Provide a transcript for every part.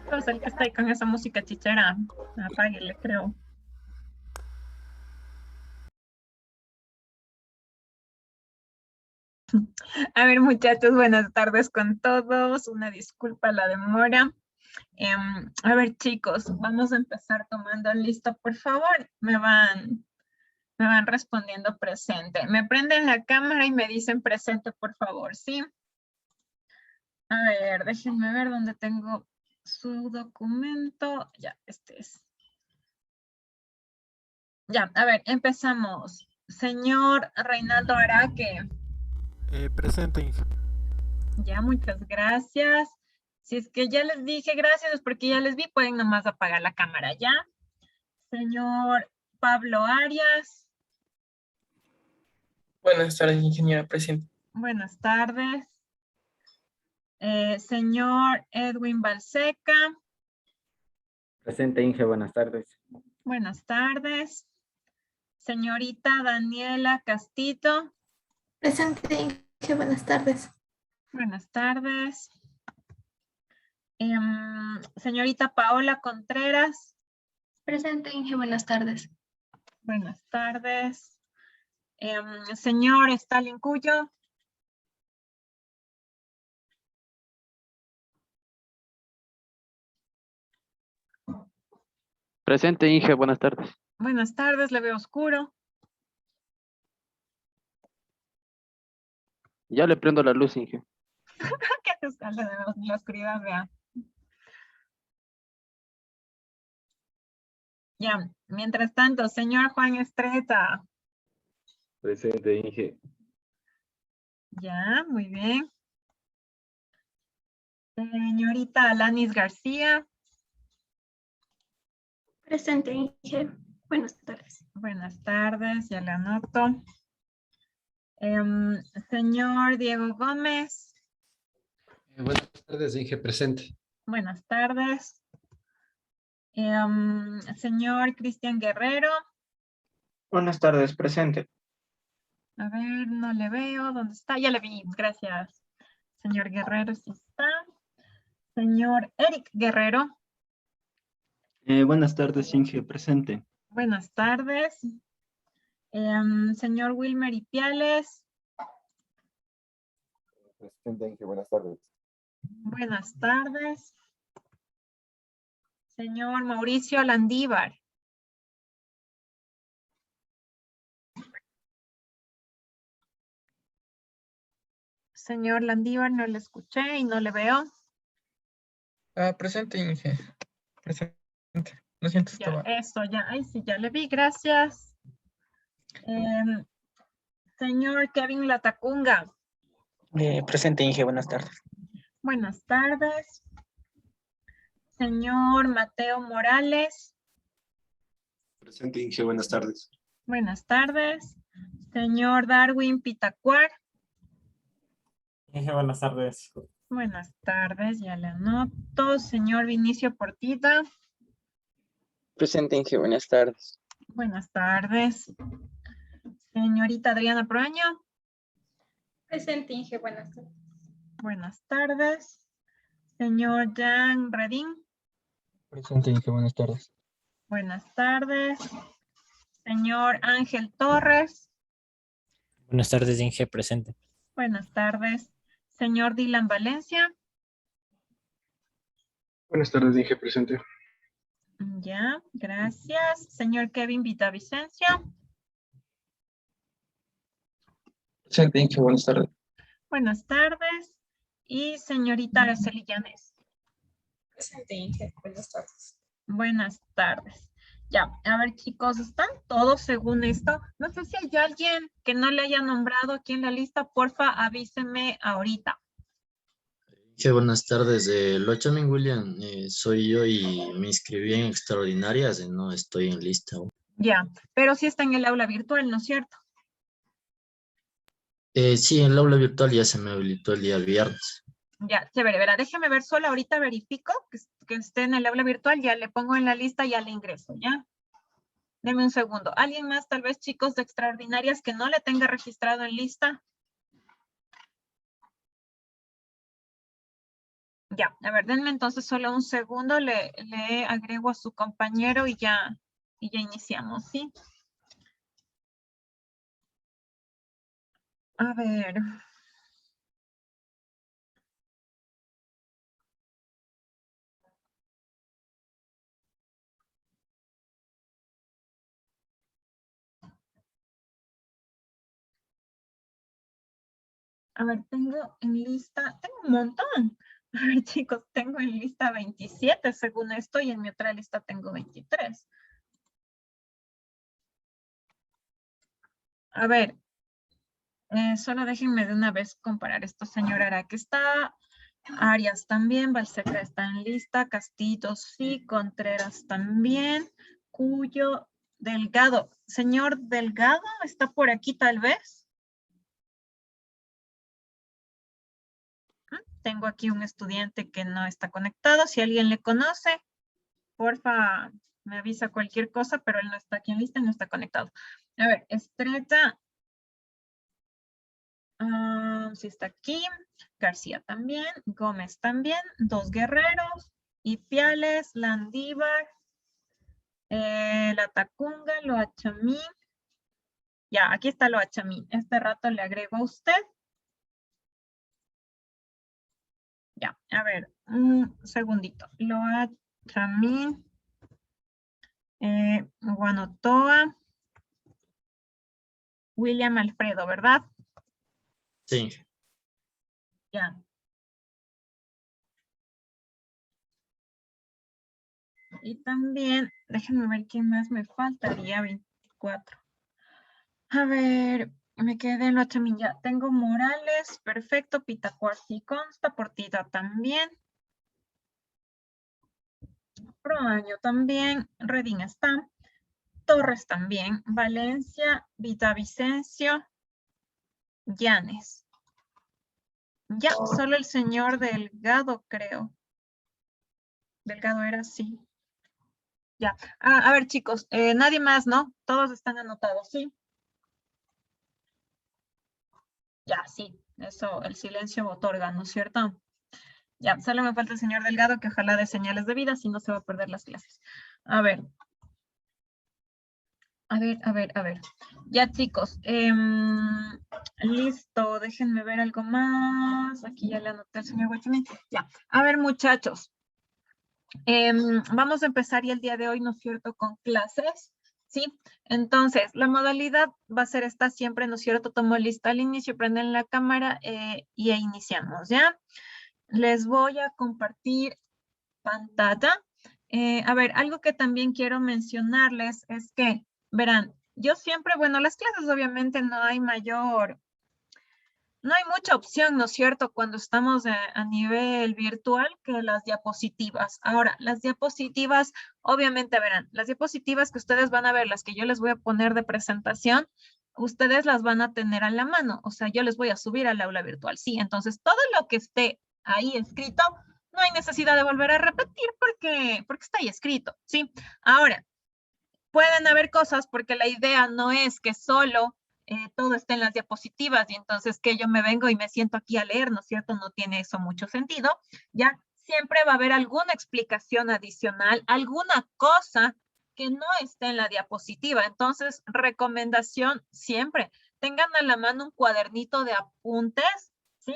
Pues el que está ahí con esa música chichera, apáguele, creo. A ver, muchachos, buenas tardes con todos. Una disculpa la demora. A ver, chicos, vamos a empezar tomando listo, por favor. Me van respondiendo presente. Me prenden la cámara y me dicen presente, por favor, ¿sí? A ver, déjenme ver dónde tengo su documento. Ya, este es. Ya, a ver, empezamos. Señor Reinaldo Araque. Presente, Inge. Ya, muchas gracias. Si es que ya les dije gracias, es porque ya les vi, pueden nomás apagar la cámara, ¿ya? Señor Pablo Arias. Buenas tardes, ingeniera presente. Buenas tardes. Señor Edwin Balseca. Presente, Inge, buenas tardes. Buenas tardes. Señorita Daniela Castito. Presente, Inge, buenas tardes. Buenas tardes. Señorita Paola Contreras. Presente, Inge, buenas tardes. Buenas tardes. Señor Stalin Cuyo. Presente, Inge, buenas tardes. Buenas tardes, le veo oscuro. Ya le prendo la luz, Inge. ¿Qué hace usted en la oscuridad, vea? Ya, mientras tanto, señor Juan Estreta. Presente, Inge. Ya, muy bien. Señorita Alanis García. Presente, Inge, buenas tardes. Buenas tardes, ya le anoto. Señor Diego Gómez. Buenas tardes, Inge, presente. Buenas tardes. Señor Cristian Guerrero. Buenas tardes, presente. A ver, no le veo. ¿Dónde está? Ya le vi. Gracias. Señor Guerrero, sí está. Señor Eric Guerrero. Buenas tardes, Inge, presente. Buenas tardes. Señor Wilmer Ipiales. Presente, Inge, buenas tardes. Buenas tardes. Señor Mauricio Landívar. Señor Landívar, no le escuché y no le veo. Presente, Inge. Presente. Lo siento, Ya, estaba. eso, ya. Ay, sí, ya le vi, gracias. Señor Kevin Latacunga. Presente, Inge, buenas tardes. Buenas tardes. Señor Mateo Morales. Presente, Inge, buenas tardes. Buenas tardes. Señor Darwin Pitacuar. Inge, buenas tardes. Buenas tardes, ya le anoto. Señor Vinicio Portita. Presente, Inge, buenas tardes. Buenas tardes. Señorita Adriana Proaño. Presente, Inge, buenas tardes. Buenas tardes. Señor Jan Redín. Presente, Inge, buenas tardes. Buenas tardes. Señor Ángel Torres. Buenas tardes, Inge, presente. Buenas tardes. Señor Dylan Valencia. Buenas tardes, Inge, presente. Ya, gracias. Señor Kevin Villavicencio. Presente, Inge, buenas tardes. Buenas tardes. Y señorita Araceli Llanes. Presente, Inge. Buenas tardes. Buenas tardes. Ya, a ver chicos, ¿están todos según esto? No sé si hay alguien que no le haya nombrado aquí en la lista, porfa, avíseme ahorita. Sí, buenas tardes. Lo Chamin William, soy yo y me inscribí en extraordinarias y no estoy en lista aún. Ya, pero sí está en el aula virtual, ¿no es cierto? Sí, en el aula virtual ya se me habilitó el día viernes. Ya, chévere, verá, déjeme ver solo ahorita verifico que esté en el aula virtual, ya le pongo en la lista y ya le ingreso, ¿ya? Deme un segundo. ¿Alguien más, tal vez chicos de extraordinarias que no le tenga registrado en lista? Ya, a ver, denme entonces solo un segundo, le agrego a su compañero y ya iniciamos, ¿sí? A ver. A ver, tengo en lista, tengo un montón. A ver, chicos, tengo en lista 27 según esto y en mi otra lista tengo 23. A ver, solo déjenme de una vez comparar esto, señora Ara, que está, Arias también, Balseca está en lista, Castillo sí, Contreras también, Cuyo, Delgado. Señor Delgado, ¿está por aquí tal vez? Tengo aquí un estudiante que no está conectado. Si alguien le conoce, porfa, me avisa cualquier cosa, pero él no está aquí en lista y no está conectado. A ver, Estrella. Sí está aquí. García también. Gómez también. Dos Guerreros. Ipiales, Landívar. La Tacunga, Loachamín. Ya, aquí está Loachamín. Este rato le agrego a usted. Ya, a ver, un segundito. Loachamín. Guanotoa. William Alfredo, ¿verdad? Sí. Ya. Y también, déjenme ver quién más me faltaría, 24. A ver, me quedé en la chamilla. Tengo Morales, perfecto, Pitacuar sí consta, Portita también. Proaño también, Redín está. Torres también, Valencia, Villavicencio, Llanes. Ya, solo el señor Delgado, creo. Delgado era así. Ya. A ver, chicos, nadie más, ¿no? Todos están anotados, ¿sí? Ya, sí. Eso, el silencio otorga, ¿no es cierto? Ya, solo me falta el señor Delgado, que ojalá dé señales de vida, si no se va a perder las clases. A ver. A ver. Ya, chicos. Listo, déjenme ver algo más. Aquí ya le anoté al señor Guachimín. Ya. A ver, muchachos. Vamos a empezar ya el día de hoy, ¿no es cierto?, con clases, ¿sí? Entonces, la modalidad va a ser esta siempre, ¿no es cierto? Tomo lista al inicio, prenden la cámara y iniciamos, ¿ya? Les voy a compartir pantalla. A ver, algo que también quiero mencionarles es que, verán, yo siempre, bueno, las clases obviamente no hay mucha opción, ¿no es cierto?, cuando estamos a nivel virtual que las diapositivas. Ahora, las diapositivas, obviamente verán, las diapositivas que ustedes van a ver, las que yo les voy a poner de presentación, ustedes las van a tener a la mano. O sea, yo les voy a subir al aula virtual, sí. Entonces, todo lo que esté ahí escrito, no hay necesidad de volver a repetir porque está ahí escrito, ¿sí? Ahora, pueden haber cosas porque la idea no es que solo todo esté en las diapositivas y entonces que yo me vengo y me siento aquí a leer, ¿no es cierto? No tiene eso mucho sentido. Ya siempre va a haber alguna explicación adicional, alguna cosa que no esté en la diapositiva. Entonces, recomendación siempre, tengan a la mano un cuadernito de apuntes, ¿sí?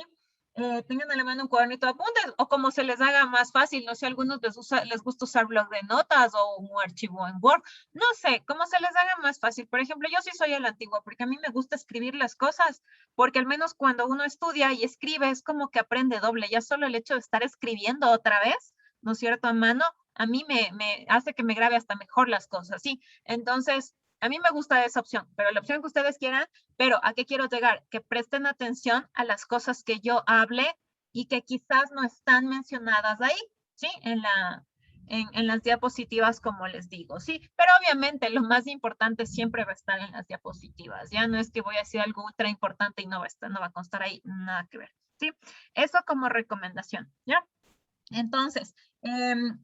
tengan a la mano un cuadernito de apuntes o como se les haga más fácil, no sé, a algunos les gusta usar blog de notas o un archivo en Word, no sé, como se les haga más fácil. Por ejemplo, yo sí soy a la antigua porque a mí me gusta escribir las cosas, porque al menos cuando uno estudia y escribe es como que aprende doble, ya solo el hecho de estar escribiendo otra vez, ¿no es cierto?, a mano, a mí me hace que me grabe hasta mejor las cosas, ¿sí? Entonces, a mí me gusta esa opción, pero la opción que ustedes quieran, pero ¿a qué quiero llegar? Que presten atención a las cosas que yo hable y que quizás no están mencionadas ahí, ¿sí? En las diapositivas, como les digo, ¿sí? Pero obviamente lo más importante siempre va a estar en las diapositivas, ¿ya? No es que voy a decir algo ultra importante y no va a constar ahí, nada que ver, ¿sí? Eso como recomendación, ¿ya? Entonces,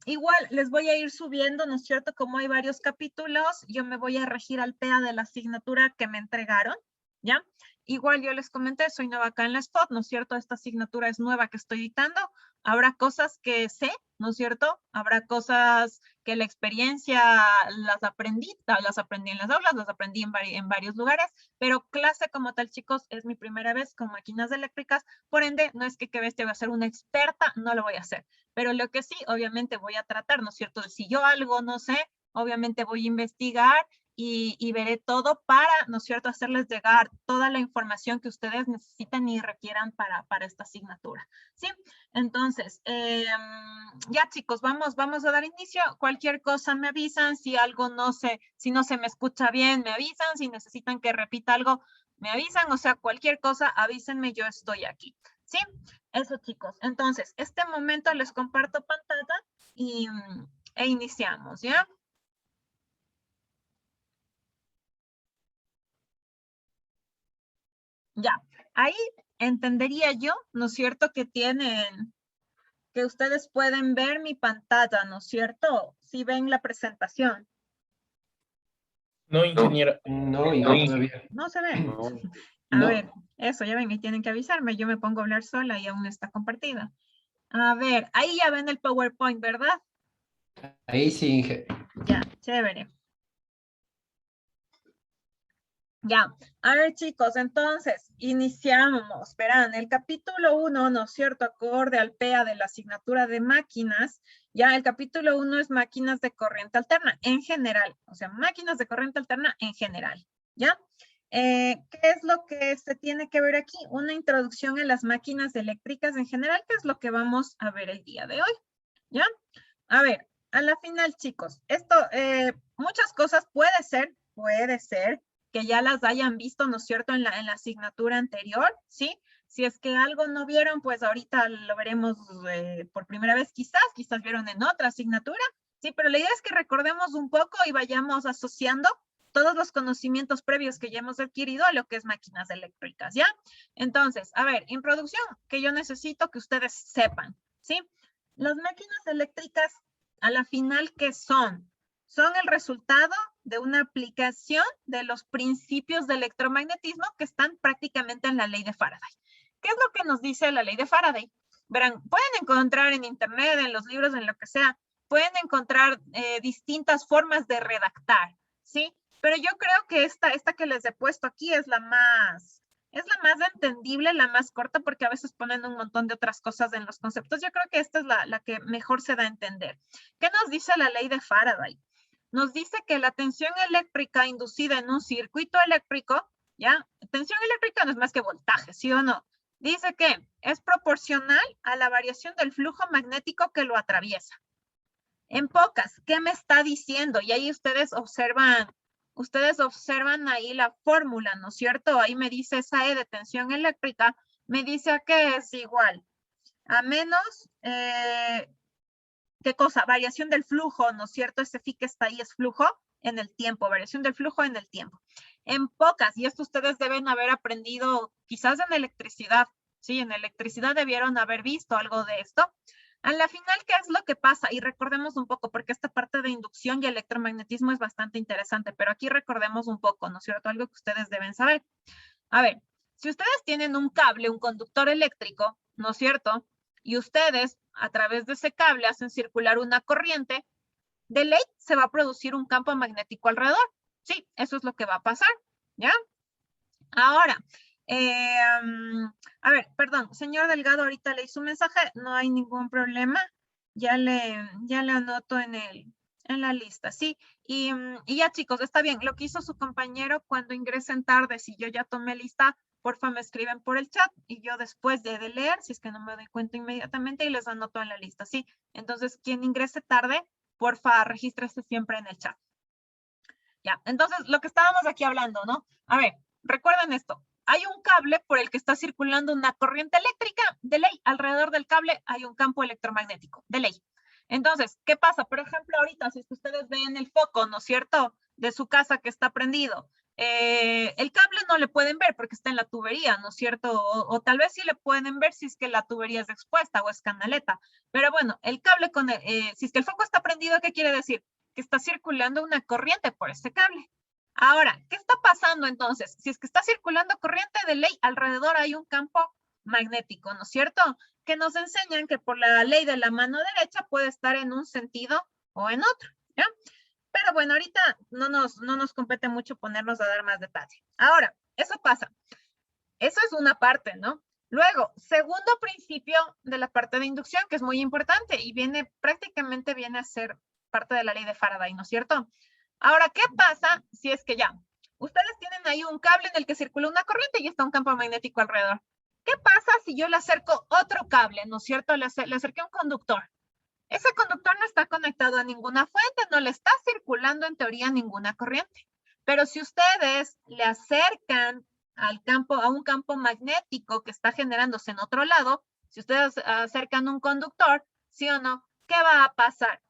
igual les voy a ir subiendo, ¿no es cierto? Como hay varios capítulos, yo me voy a regir al PEA de la asignatura que me entregaron, ¿ya? Igual yo les comenté, soy nueva acá en la SPOT, ¿no es cierto? Esta asignatura es nueva que estoy dictando. Habrá cosas que sé, ¿no es cierto? Habrá cosas que la experiencia las aprendí en las aulas, las aprendí en varios lugares, pero clase como tal, chicos, es mi primera vez con máquinas eléctricas, por ende, no es que bestia voy a ser una experta, no lo voy a hacer. Pero lo que sí, obviamente voy a tratar, ¿no es cierto? Si yo algo no sé, obviamente voy a investigar y veré todo para, ¿no es cierto?, hacerles llegar toda la información que ustedes necesiten y requieran para esta asignatura, ¿sí? Entonces, ya chicos, vamos a dar inicio. Cualquier cosa me avisan, si algo no sé, si no se me escucha bien, me avisan, si necesitan que repita algo, me avisan, o sea, cualquier cosa, avísenme, yo estoy aquí, ¿sí? Eso, chicos. Entonces, este momento les comparto pantalla e iniciamos, ¿ya? Ya, ahí entendería yo, ¿no es cierto?, que ustedes pueden ver mi pantalla, ¿no es cierto? Si ven la presentación. No, ingeniero. No, ingeniero, todavía. No se ve. No. A No. ver, eso, ya ven, y tienen que avisarme, yo me pongo a hablar sola y aún está compartida. A ver, ahí ya ven el PowerPoint, ¿verdad? Ahí sí, Inge. Ya, chévere. Ya, a ver chicos, entonces, iniciamos. Verán, el capítulo 1, ¿no es cierto?, acorde al PEA de la asignatura de máquinas, ya el capítulo 1 es máquinas de corriente alterna en general, o sea, máquinas de corriente alterna en general, ¿ya? ¿Qué es lo que se tiene que ver aquí? Una introducción en las máquinas eléctricas en general, que es lo que vamos a ver el día de hoy, ¿ya? A ver, a la final, chicos, esto, muchas cosas puede ser que ya las hayan visto, ¿no es cierto?, en la asignatura anterior, ¿sí? Si es que algo no vieron, pues ahorita lo veremos por primera vez quizás vieron en otra asignatura, ¿sí? Pero la idea es que recordemos un poco y vayamos asociando todos los conocimientos previos que ya hemos adquirido a lo que es máquinas eléctricas, ¿ya? Entonces, a ver, introducción que yo necesito que ustedes sepan, ¿sí? Las máquinas eléctricas, a la final, ¿qué son? Son el resultado de una aplicación de los principios de electromagnetismo que están prácticamente en la ley de Faraday. ¿Qué es lo que nos dice la ley de Faraday? Verán, pueden encontrar en internet, en los libros, en lo que sea, pueden encontrar distintas formas de redactar, ¿sí? Pero yo creo que esta que les he puesto aquí es la más entendible, la más corta, porque a veces ponen un montón de otras cosas en los conceptos. Yo creo que esta es la que mejor se da a entender. ¿Qué nos dice la ley de Faraday? Nos dice que la tensión eléctrica inducida en un circuito eléctrico, ¿ya? Tensión eléctrica no es más que voltaje, ¿sí o no? Dice que es proporcional a la variación del flujo magnético que lo atraviesa. En pocas, ¿qué me está diciendo? Y ahí ustedes observan ahí la fórmula, ¿no es cierto? Ahí me dice esa E de tensión eléctrica, me dice que es igual a menos, ¿qué cosa? Variación del flujo, ¿no es cierto? Ese phi que está ahí es flujo en el tiempo, variación del flujo en el tiempo. En pocas, y esto ustedes deben haber aprendido quizás en electricidad, ¿sí? En electricidad debieron haber visto algo de esto. A la final, ¿qué es lo que pasa? Y recordemos un poco, porque esta parte de inducción y electromagnetismo es bastante interesante, pero aquí recordemos un poco, ¿no es cierto? Algo que ustedes deben saber. A ver, si ustedes tienen un cable, un conductor eléctrico, ¿no es cierto?, y ustedes a través de ese cable hacen circular una corriente, de ley se va a producir un campo magnético alrededor. Sí, eso es lo que va a pasar, ¿ya? Ahora, A ver, perdón, señor Delgado, ahorita leí su mensaje, no hay ningún problema. Ya le anoto en la lista, ¿sí? Y ya, chicos, está bien. Lo que hizo su compañero cuando ingresen tarde, si yo ya tomé lista, porfa me escriben por el chat y yo después de leer, si es que no me doy cuenta inmediatamente, y les anoto en la lista, ¿sí? Entonces, quien ingrese tarde, porfa, regístrese siempre en el chat. Ya, entonces, lo que estábamos aquí hablando, ¿no? A ver, recuerden esto. Hay un cable por el que está circulando una corriente eléctrica, de ley. Alrededor del cable hay un campo electromagnético, de ley. Entonces, ¿qué pasa? Por ejemplo, ahorita, si es que ustedes ven el foco, ¿no es cierto?, de su casa que está prendido, el cable no le pueden ver porque está en la tubería, ¿no es cierto? O tal vez sí le pueden ver si es que la tubería es expuesta o es canaleta. Pero bueno, el cable si es que el foco está prendido, ¿qué quiere decir? Que está circulando una corriente por este cable. Ahora, ¿qué está pasando entonces? Si es que está circulando corriente de ley, alrededor hay un campo magnético, ¿no es cierto? Que nos enseñan que por la ley de la mano derecha puede estar en un sentido o en otro, ¿ya? Pero bueno, ahorita no nos compete mucho ponernos a dar más detalle. Ahora, eso pasa. Eso es una parte, ¿no? Luego, segundo principio de la parte de inducción, que es muy importante y prácticamente viene a ser parte de la ley de Faraday, ¿no es cierto? Ahora, ¿qué pasa si es que ya ustedes tienen ahí un cable en el que circula una corriente y está un campo magnético alrededor? ¿Qué pasa si yo le acerco otro cable, ¿no es cierto? Le acerqué un conductor. Ese conductor no está conectado a ninguna fuente, no le está circulando en teoría ninguna corriente. Pero si ustedes le acercan a un campo magnético que está generándose en otro lado, si ustedes acercan un conductor, ¿sí o no? ¿Qué va a pasar?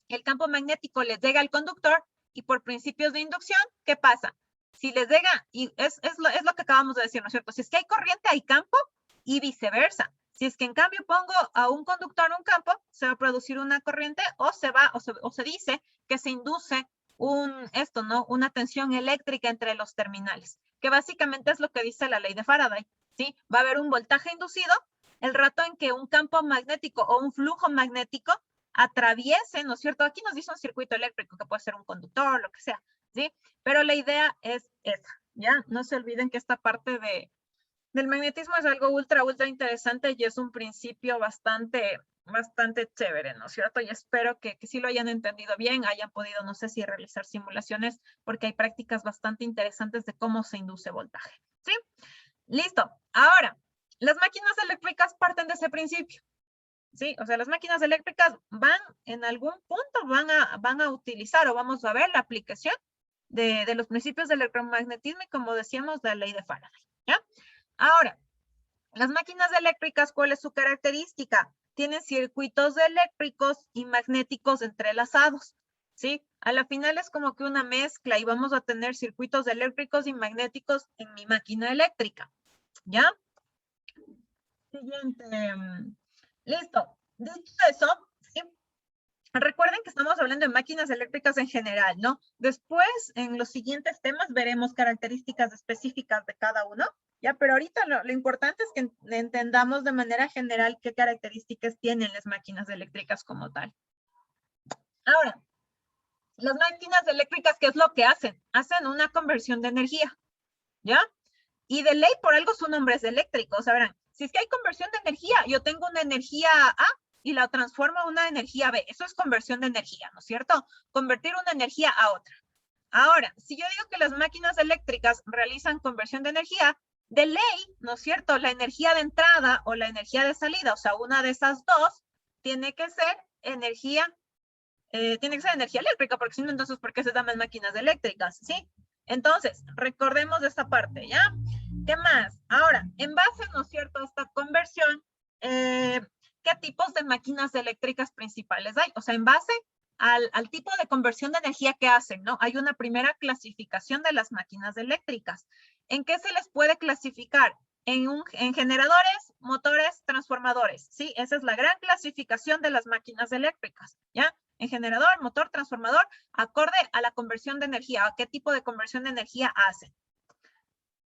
El campo magnético les llega al conductor y por principios de inducción, ¿qué pasa? Si les llega, y es lo que acabamos de decir, ¿no es cierto? Si es que hay corriente, hay campo y viceversa. Si es que en cambio pongo a un conductor un campo, se va a producir una corriente o se dice que se induce una tensión eléctrica entre los terminales, que básicamente es lo que dice la ley de Faraday, ¿sí? Va a haber un voltaje inducido el rato en que un campo magnético o un flujo magnético atraviese, ¿no es cierto? Aquí nos dice un circuito eléctrico que puede ser un conductor, lo que sea, ¿sí? Pero la idea es esa, ¿ya? No se olviden que esta parte del magnetismo es algo ultra interesante y es un principio bastante chévere, ¿no es cierto? Y espero que sí lo hayan entendido bien, hayan podido, no sé si realizar simulaciones, porque hay prácticas bastante interesantes de cómo se induce voltaje, ¿sí? Listo. Ahora, las máquinas eléctricas parten de ese principio. Sí, o sea, las máquinas eléctricas en algún punto van a utilizar o vamos a ver la aplicación de los principios del electromagnetismo y, como decíamos, de la ley de Faraday, ¿ya? Ahora, las máquinas eléctricas, ¿cuál es su característica? Tienen circuitos eléctricos y magnéticos entrelazados, ¿sí? A la final es como que una mezcla y vamos a tener circuitos eléctricos y magnéticos en mi máquina eléctrica, ¿ya? Siguiente. Listo. Dicho eso, ¿sí? Recuerden que estamos hablando de máquinas eléctricas en general, ¿no? Después, en los siguientes temas, veremos características específicas de cada uno, ¿ya? Pero ahorita lo importante es que entendamos de manera general qué características tienen las máquinas eléctricas como tal. Ahora, las máquinas eléctricas, ¿qué es lo que hacen? Hacen una conversión de energía, ¿ya? Y de ley, por algo su nombre es eléctrico. O sea, verán, si es que hay conversión de energía, yo tengo una energía A y la transformo a una energía B. Eso es conversión de energía, ¿no es cierto? Convertir una energía a otra. Ahora, si yo digo que las máquinas eléctricas realizan conversión de energía, de ley, ¿no es cierto? La energía de entrada o la energía de salida, o sea, una de esas dos, tiene que ser energía eléctrica, porque si no, entonces, ¿por qué se llaman máquinas eléctricas? ¿Sí? Entonces, recordemos esta parte, ¿ya? ¿Qué más? Ahora, en base, ¿no es cierto?, a esta conversión, ¿qué tipos de máquinas eléctricas principales hay? O sea, en base al tipo de conversión de energía que hacen, ¿no? Hay una primera clasificación de las máquinas eléctricas. ¿En qué se les puede clasificar? En generadores, motores, transformadores, ¿sí? Esa es la gran clasificación de las máquinas eléctricas, ¿ya? En generador, motor, transformador, acorde a la conversión de energía, a qué tipo de conversión de energía hacen.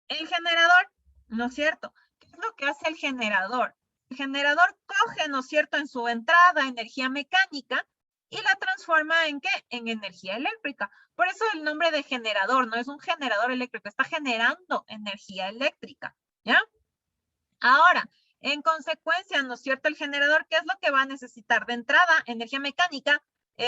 El generador, ¿no es cierto? ¿Qué es lo que hace el generador? El generador coge, ¿no es cierto?, en su entrada energía mecánica y la transforma ¿en qué? En energía eléctrica. Por eso el nombre de generador, no es un generador eléctrico, está generando energía eléctrica, ¿ya? Ahora, en consecuencia, ¿no es cierto? El generador, ¿qué es lo que va a necesitar? De entrada, energía mecánica.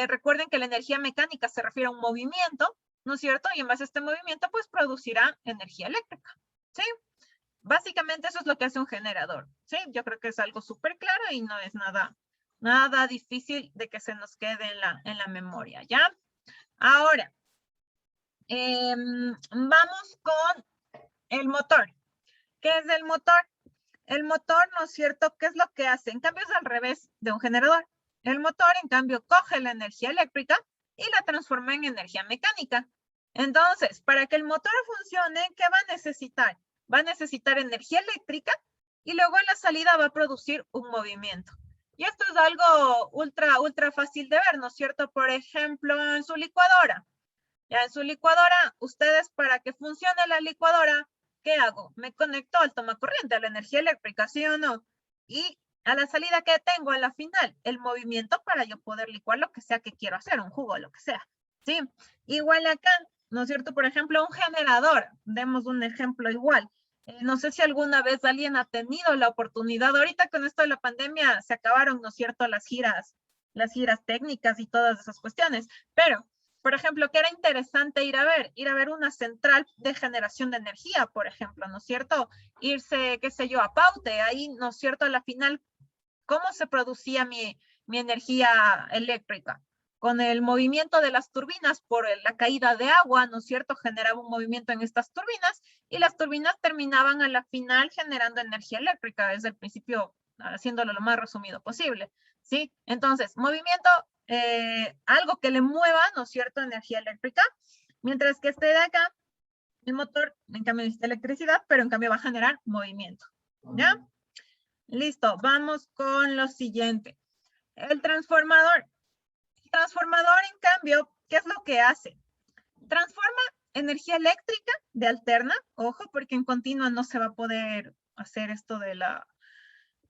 Recuerden que la energía mecánica se refiere a un movimiento, ¿no es cierto? Y en base a este movimiento, pues producirá energía eléctrica, ¿sí? Básicamente eso es lo que hace un generador, ¿sí? Yo creo que es algo súper claro y no es nada difícil de que se nos quede en la memoria, ¿ya? Ahora, vamos con el motor. ¿Qué es el motor? El motor, ¿no es cierto? ¿Qué es lo que hace? En cambio es al revés de un generador. El motor, en cambio, coge la energía eléctrica y la transforma en energía mecánica. Entonces, para que el motor funcione, ¿qué va a necesitar? Va a necesitar energía eléctrica y luego en la salida va a producir un movimiento. Y esto es algo ultra fácil de ver, ¿no es cierto? Por ejemplo, en su licuadora. Ya en su licuadora, ustedes para que funcione la licuadora, ¿qué hago? Me conecto al tomacorriente, a la energía eléctrica, ¿sí o no? Y a la salida que tengo a la final, el movimiento para yo poder licuar lo que sea que quiero hacer, un jugo, lo que sea, ¿sí? Igual acá, ¿no es cierto? Por ejemplo, un generador, demos un ejemplo igual. No sé si alguna vez alguien ha tenido la oportunidad, ahorita con esto de la pandemia se acabaron, ¿no es cierto?, las giras técnicas y todas esas cuestiones, pero por ejemplo, que era interesante ir a ver una central de generación de energía, por ejemplo, ¿no es cierto? Irse, qué sé yo, a Paute, ahí, ¿no es cierto? A la final, ¿cómo se producía mi energía eléctrica? Con el movimiento de las turbinas por la caída de agua, ¿no es cierto? Generaba un movimiento en estas turbinas y las turbinas terminaban a la final generando energía eléctrica, desde el principio, haciéndolo lo más resumido posible, ¿sí? Entonces, movimiento, algo que le mueva, ¿no es cierto?, energía eléctrica, mientras que este de acá, el motor, en cambio necesita electricidad, pero en cambio va a generar movimiento, ¿ya? Listo, vamos con lo siguiente. El transformador. El transformador, en cambio, ¿qué es lo que hace? Transforma energía eléctrica de alterna, ojo, porque en continua no se va a poder hacer esto de la...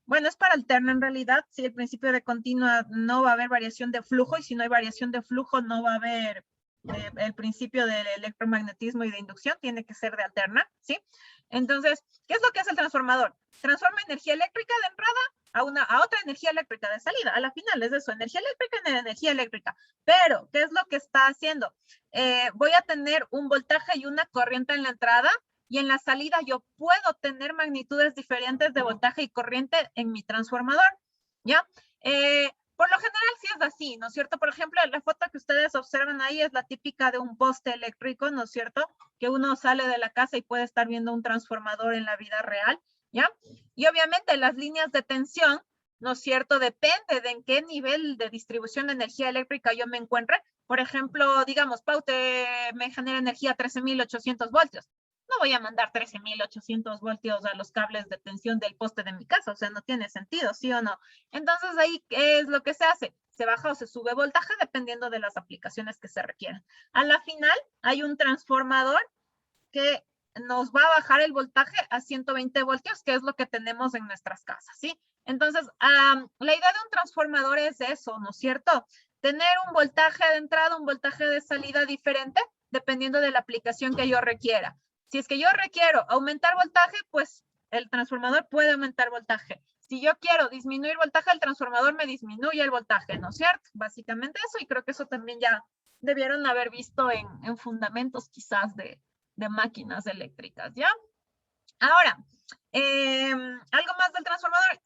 Bueno, es para alterna en realidad. Si el principio de continua no va a haber variación de flujo y si no hay variación de flujo no va a haber el principio del electromagnetismo y de inducción, tiene que ser de alterna, ¿sí? Entonces, ¿qué es lo que hace el transformador? Transforma energía eléctrica de entrada a otra energía eléctrica de salida. A la final es eso, energía eléctrica en energía eléctrica. Pero, ¿qué es lo que está haciendo? Voy a tener un voltaje y una corriente en la entrada, y en la salida yo puedo tener magnitudes diferentes de voltaje y corriente en mi transformador, ¿ya? Por lo general sí es así, ¿no es cierto? Por ejemplo, la foto que ustedes observan ahí es la típica de un poste eléctrico, ¿no es cierto? Que uno sale de la casa y puede estar viendo un transformador en la vida real, ¿ya? Y obviamente las líneas de tensión, ¿no es cierto? Depende de en qué nivel de distribución de energía eléctrica yo me encuentre. Por ejemplo, digamos, Paute me genera energía a 13.800 voltios. No voy a mandar 13.800 voltios a los cables de tensión del poste de mi casa, o sea, no tiene sentido, ¿sí o no? Entonces ahí, ¿qué es lo que se hace? Se baja o se sube voltaje dependiendo de las aplicaciones que se requieran. A la final hay un transformador que nos va a bajar el voltaje a 120 voltios, que es lo que tenemos en nuestras casas, ¿sí? Entonces, la idea de un transformador es eso, ¿no es cierto? Tener un voltaje de entrada, un voltaje de salida diferente, dependiendo de la aplicación que yo requiera. Si es que yo requiero aumentar voltaje, pues el transformador puede aumentar voltaje. Si yo quiero disminuir voltaje, el transformador me disminuye el voltaje, ¿no es cierto? Básicamente eso, y creo que eso también ya debieron haber visto en fundamentos quizás de máquinas eléctricas, ¿ya? Ahora, algo más del transformador.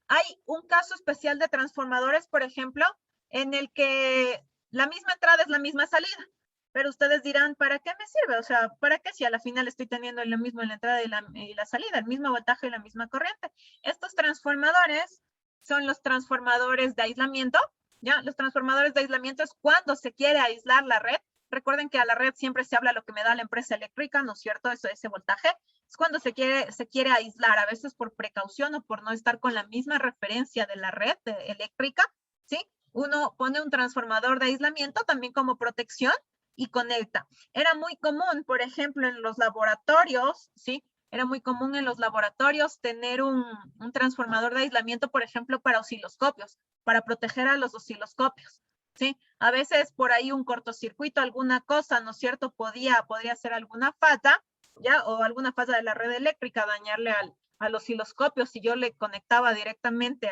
Hay un caso especial de transformadores, por ejemplo, en el que la misma entrada es la misma salida. Pero ustedes dirán, ¿para qué me sirve? O sea, ¿para qué si a la final estoy teniendo lo mismo en la entrada y la salida, el mismo voltaje y la misma corriente? Estos transformadores son los transformadores de aislamiento, ¿ya? Los transformadores de aislamiento es cuando se quiere aislar la red. Recuerden que a la red siempre se habla lo que me da la empresa eléctrica, ¿no es cierto? Ese voltaje. Es cuando se quiere aislar, a veces por precaución o por no estar con la misma referencia de la red eléctrica, ¿sí? Uno pone un transformador de aislamiento también como protección y conecta. Era muy común, por ejemplo, en los laboratorios, ¿sí? Era muy común en los laboratorios tener un transformador de aislamiento, por ejemplo, para osciloscopios, para proteger a los osciloscopios, ¿sí? A veces por ahí un cortocircuito, alguna cosa, ¿no es cierto? Podría ser alguna falla, ¿ya? O alguna falla de la red eléctrica, dañarle al osciloscopio si yo le conectaba directamente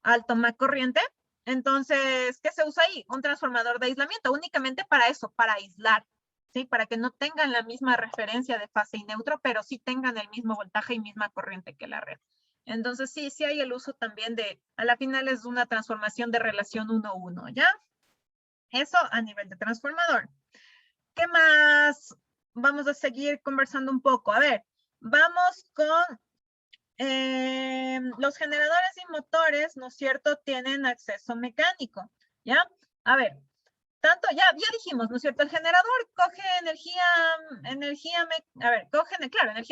al tomacorriente. Entonces, ¿qué se usa ahí? Un transformador de aislamiento, únicamente para eso, para aislar, ¿sí? Para que no tengan la misma referencia de fase y neutro, pero sí tengan el mismo voltaje y misma corriente que la red. Entonces, sí hay el uso también a la final es una transformación de relación 1-1, ¿ya? Eso a nivel de transformador. ¿Qué más? Vamos a seguir conversando un poco. A ver, vamos con los generadores y motores, ¿no es cierto? Tienen acceso mecánico, ¿ya? A ver, ya dijimos, ¿no es cierto? El generador coge energía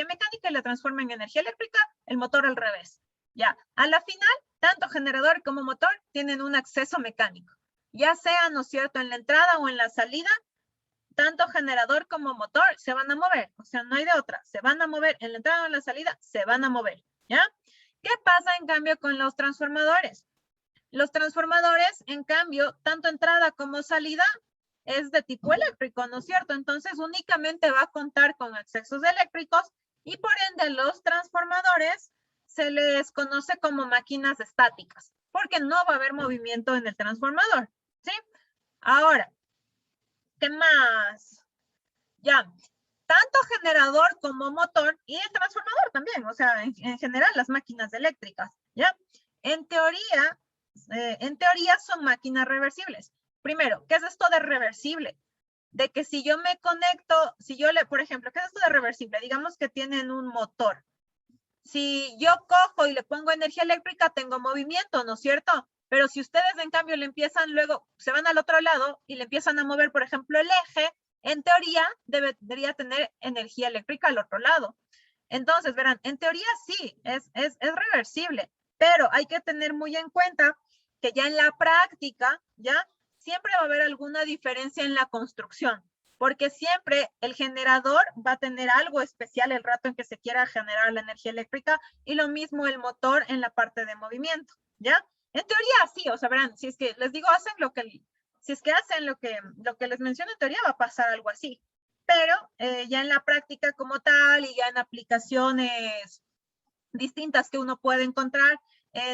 mecánica y la transforma en energía eléctrica, el motor al revés, ¿ya? A la final, tanto generador como motor tienen un acceso mecánico, ya sea, ¿no es cierto?, en la entrada o en la salida, tanto generador como motor se van a mover, o sea, no hay de otra, se van a mover en la entrada o en la salida, se van a mover, ¿ya? ¿Qué pasa en cambio con los transformadores? Los transformadores, en cambio, tanto entrada como salida es de tipo eléctrico, ¿no es cierto? Entonces, únicamente va a contar con accesos eléctricos y por ende los transformadores se les conoce como máquinas estáticas, porque no va a haber movimiento en el transformador, ¿sí? Ahora, ¿qué más? Ya, tanto generador como motor y el transformador también, o sea, en general las máquinas eléctricas, ¿ya? En teoría son máquinas reversibles. Primero, ¿qué es esto de reversible? De que si yo me conecto, por ejemplo, ¿qué es esto de reversible? Digamos que tienen un motor. Si yo cojo y le pongo energía eléctrica, tengo movimiento, ¿no es cierto? Pero si ustedes en cambio le empiezan luego, se van al otro lado y le empiezan a mover, por ejemplo, el eje, en teoría debería tener energía eléctrica al otro lado. Entonces, verán, en teoría sí, es reversible, pero hay que tener muy en cuenta que ya en la práctica, ya, siempre va a haber alguna diferencia en la construcción, porque siempre el generador va a tener algo especial el rato en que se quiera generar la energía eléctrica y lo mismo el motor en la parte de movimiento, ¿ya? En teoría sí, o sea, verán, si es que les digo, hacen lo que les menciono, en teoría va a pasar algo así. Pero ya en la práctica como tal y ya en aplicaciones distintas que uno puede encontrar,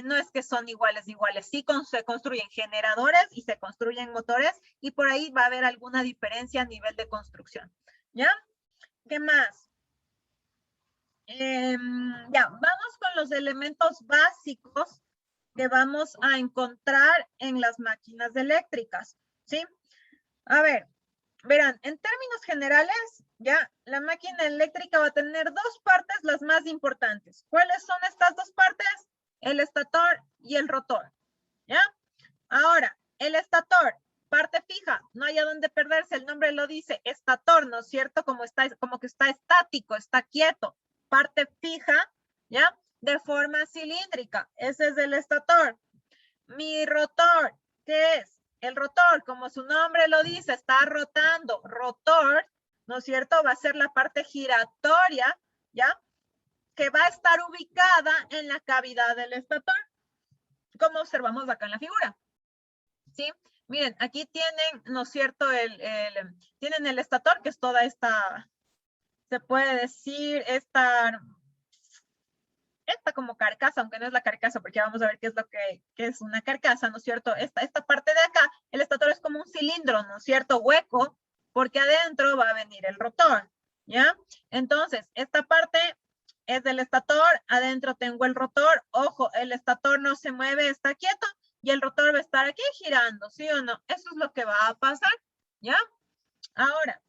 no es que son iguales. Sí se construyen generadores y se construyen motores y por ahí va a haber alguna diferencia a nivel de construcción. ¿Ya? ¿Qué más? Ya, vamos con los elementos básicos que vamos a encontrar en las máquinas eléctricas, ¿sí? A ver, verán, en términos generales, ya, la máquina eléctrica va a tener dos partes las más importantes. ¿Cuáles son estas dos partes? El estator y el rotor, ¿ya? Ahora, el estator, parte fija, no hay a dónde perderse, el nombre lo dice, estator, ¿no es cierto? Como que está estático, está quieto, parte fija, ¿ya? De forma cilíndrica, ese es el estator. Mi rotor, ¿qué es? El rotor, como su nombre lo dice, está rotando. Rotor, ¿no es cierto? Va a ser la parte giratoria, ¿ya? Que va a estar ubicada en la cavidad del estator, como observamos acá en la figura. ¿Sí? Miren, aquí tienen, ¿no es cierto? Tienen el estator, que es toda esta, se puede decir, esta como carcasa, aunque no es la carcasa, porque vamos a ver qué es lo que es una carcasa, ¿no es cierto? Esta parte de acá, el estator es como un cilindro, ¿no es cierto? Hueco, porque adentro va a venir el rotor, ¿ya? Entonces, esta parte es del estator, adentro tengo el rotor, ojo, el estator no se mueve, está quieto, y el rotor va a estar aquí girando, ¿sí o no? Eso es lo que va a pasar, ¿ya? Ahora,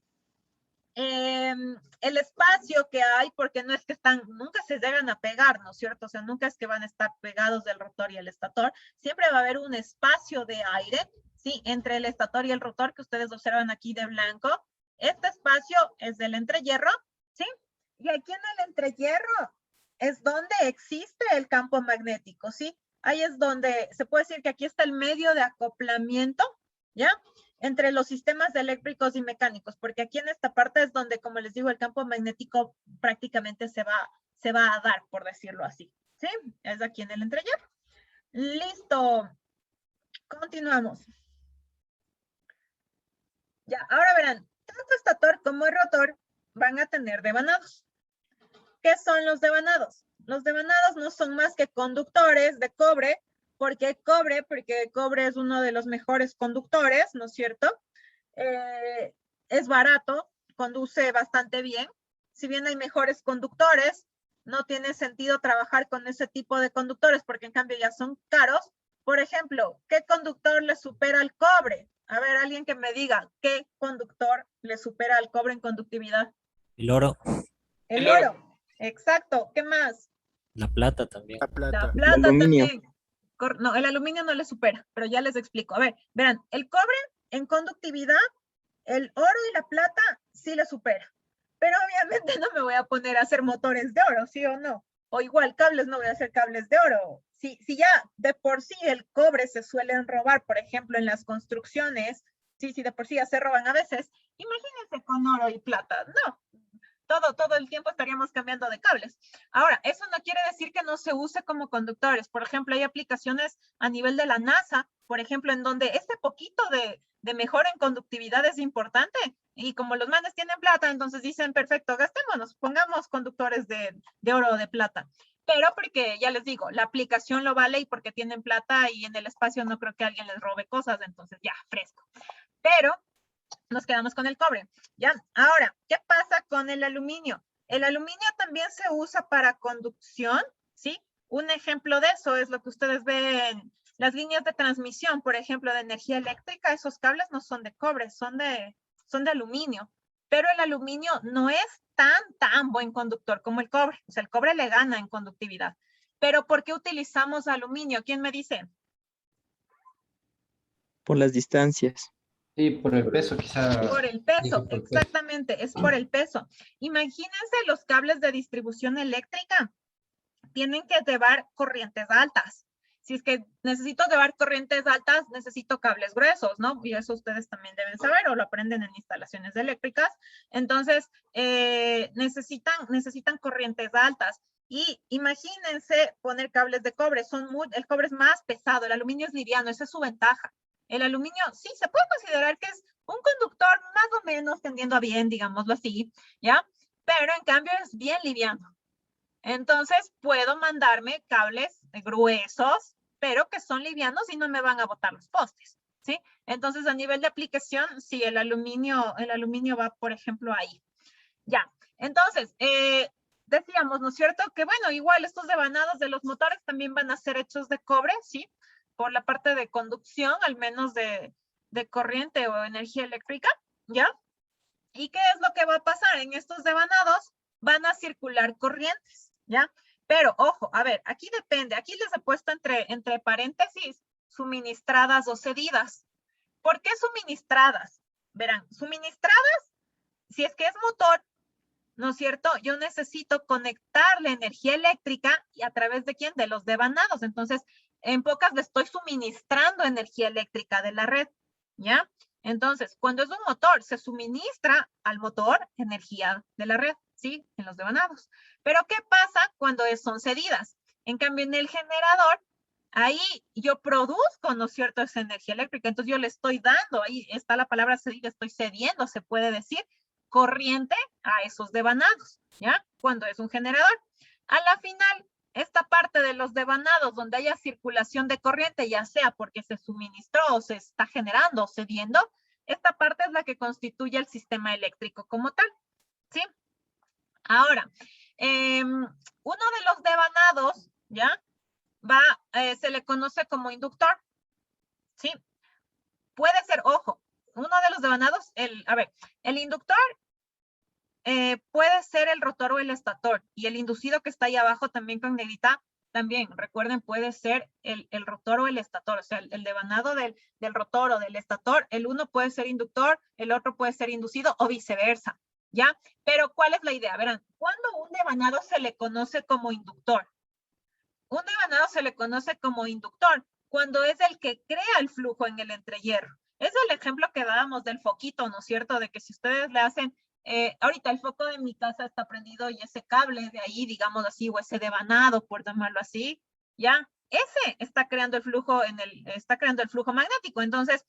el espacio que hay, porque no es que nunca se llegan a pegar, ¿no es cierto? O sea, nunca es que van a estar pegados del rotor y el estator, siempre va a haber un espacio de aire, ¿sí? Entre el estator y el rotor que ustedes observan aquí de blanco. Este espacio es del entrehierro, ¿sí? Y aquí en el entrehierro es donde existe el campo magnético, ¿sí? Ahí es donde se puede decir que aquí está el medio de acoplamiento, ¿ya? Entre los sistemas eléctricos y mecánicos, porque aquí en esta parte es donde, como les digo, el campo magnético prácticamente se va a dar, por decirlo así, ¿sí? Es aquí en el entrehierro. Listo. Continuamos. Ya, ahora verán, tanto estator como el rotor van a tener devanados. ¿Qué son los devanados? Los devanados no son más que conductores de cobre. ¿Por qué cobre? Porque el cobre es uno de los mejores conductores, ¿no es cierto? Es barato, conduce bastante bien. Si bien hay mejores conductores, no tiene sentido trabajar con ese tipo de conductores porque en cambio ya son caros. Por ejemplo, ¿qué conductor le supera al cobre? A ver, alguien que me diga, ¿qué conductor le supera al cobre en conductividad? El oro, El El oro. oro. Exacto. ¿Qué más? la plata también. La plata aluminio. también. No, el aluminio no le supera, pero ya les explico. A ver, verán, el cobre en conductividad, el oro y la plata sí le supera. Pero obviamente no me voy a poner a hacer motores de oro, ¿sí o no? O igual cables, no voy a hacer cables de oro. Si ya de por sí el cobre se suelen robar, por ejemplo, en las construcciones, sí, de por sí ya se roban a veces, imagínense con oro y plata. No, todo el tiempo estaríamos cambiando de cables. Ahora, eso no quiere decir que no se use como conductores. Por ejemplo, hay aplicaciones a nivel de la NASA, por ejemplo, en donde este poquito de mejora en conductividad es importante. Y como los manes tienen plata, entonces dicen, perfecto, gastémonos, pongamos conductores de oro o de plata. Pero porque, ya les digo, la aplicación lo vale y porque tienen plata y en el espacio no creo que alguien les robe cosas, entonces ya, fresco. Pero nos quedamos con el cobre, ¿ya? Ahora, ¿qué pasa con el aluminio? El aluminio también se usa para conducción, ¿sí? Un ejemplo de eso es lo que ustedes ven, las líneas de transmisión, por ejemplo, de energía eléctrica, esos cables no son de cobre, son de aluminio, pero el aluminio no es tan buen conductor como el cobre, o sea, el cobre le gana en conductividad. Pero ¿por qué utilizamos aluminio? ¿Quién me dice? Por las distancias. Sí, por el peso quizá. Por el Dije peso, por el peso. exactamente, es por el peso. Imagínense los cables de distribución eléctrica. Tienen que llevar corrientes altas. Si es que necesito llevar corrientes altas, necesito cables gruesos, ¿no? Y eso ustedes también deben saber o lo aprenden en instalaciones eléctricas. Entonces, necesitan corrientes altas. Y imagínense poner cables de cobre. El cobre es más pesado, el aluminio es liviano, esa es su ventaja. El aluminio sí se puede considerar que es un conductor más o menos tendiendo a bien, digámoslo así, ¿ya? Pero en cambio es bien liviano. Entonces puedo mandarme cables gruesos, pero que son livianos y no me van a botar los postes, ¿sí? Entonces a nivel de aplicación, sí, el aluminio va, por ejemplo, ahí. Ya, entonces, decíamos, ¿no es cierto? Que bueno, igual estos devanados de los motores también van a ser hechos de cobre, ¿sí? Por la parte de conducción, al menos de corriente o energía eléctrica, ¿ya? ¿Y qué es lo que va a pasar? En estos devanados van a circular corrientes, ¿ya? Pero, ojo, a ver, aquí depende. Aquí les he puesto entre paréntesis suministradas o cedidas. ¿Por qué suministradas? Verán, suministradas, si es que es motor, ¿no es cierto? Yo necesito conectar la energía eléctrica y a través de ¿quién? De los devanados. Entonces, en pocas le estoy suministrando energía eléctrica de la red, ¿ya? Entonces, cuando es un motor, se suministra al motor energía de la red, ¿sí? En los devanados. Pero, ¿qué pasa cuando son cedidas? En cambio, en el generador, ahí yo produzco, ¿no es cierto?, esa energía eléctrica. Entonces, yo le estoy dando, ahí está la palabra cedida, estoy cediendo, se puede decir, corriente a esos devanados, ¿ya? Cuando es un generador. A la final, esta parte de los devanados donde haya circulación de corriente, ya sea porque se suministró o se está generando o cediendo, esta parte es la que constituye el sistema eléctrico como tal, ¿sí? Ahora, uno de los devanados, ¿ya? Se le conoce como inductor, ¿sí? Puede ser, ojo, uno de los devanados, el inductor puede ser el rotor o el estator, y el inducido que está ahí abajo también con negrita, también, recuerden, puede ser el rotor o el estator, o sea, el devanado del rotor o del estator, el uno puede ser inductor, el otro puede ser inducido o viceversa, ¿ya? Pero, ¿cuál es la idea? Verán, cuando un devanado se le conoce como inductor, un devanado se le conoce como inductor cuando es el que crea el flujo en el entrehierro. Es el ejemplo que dábamos del foquito, ¿no es cierto? De que si ustedes le hacen, ahorita el foco de mi casa está prendido y ese cable de ahí, digamos así, o ese devanado, por llamarlo así, ya, ese está creando el flujo está creando el flujo magnético. Entonces,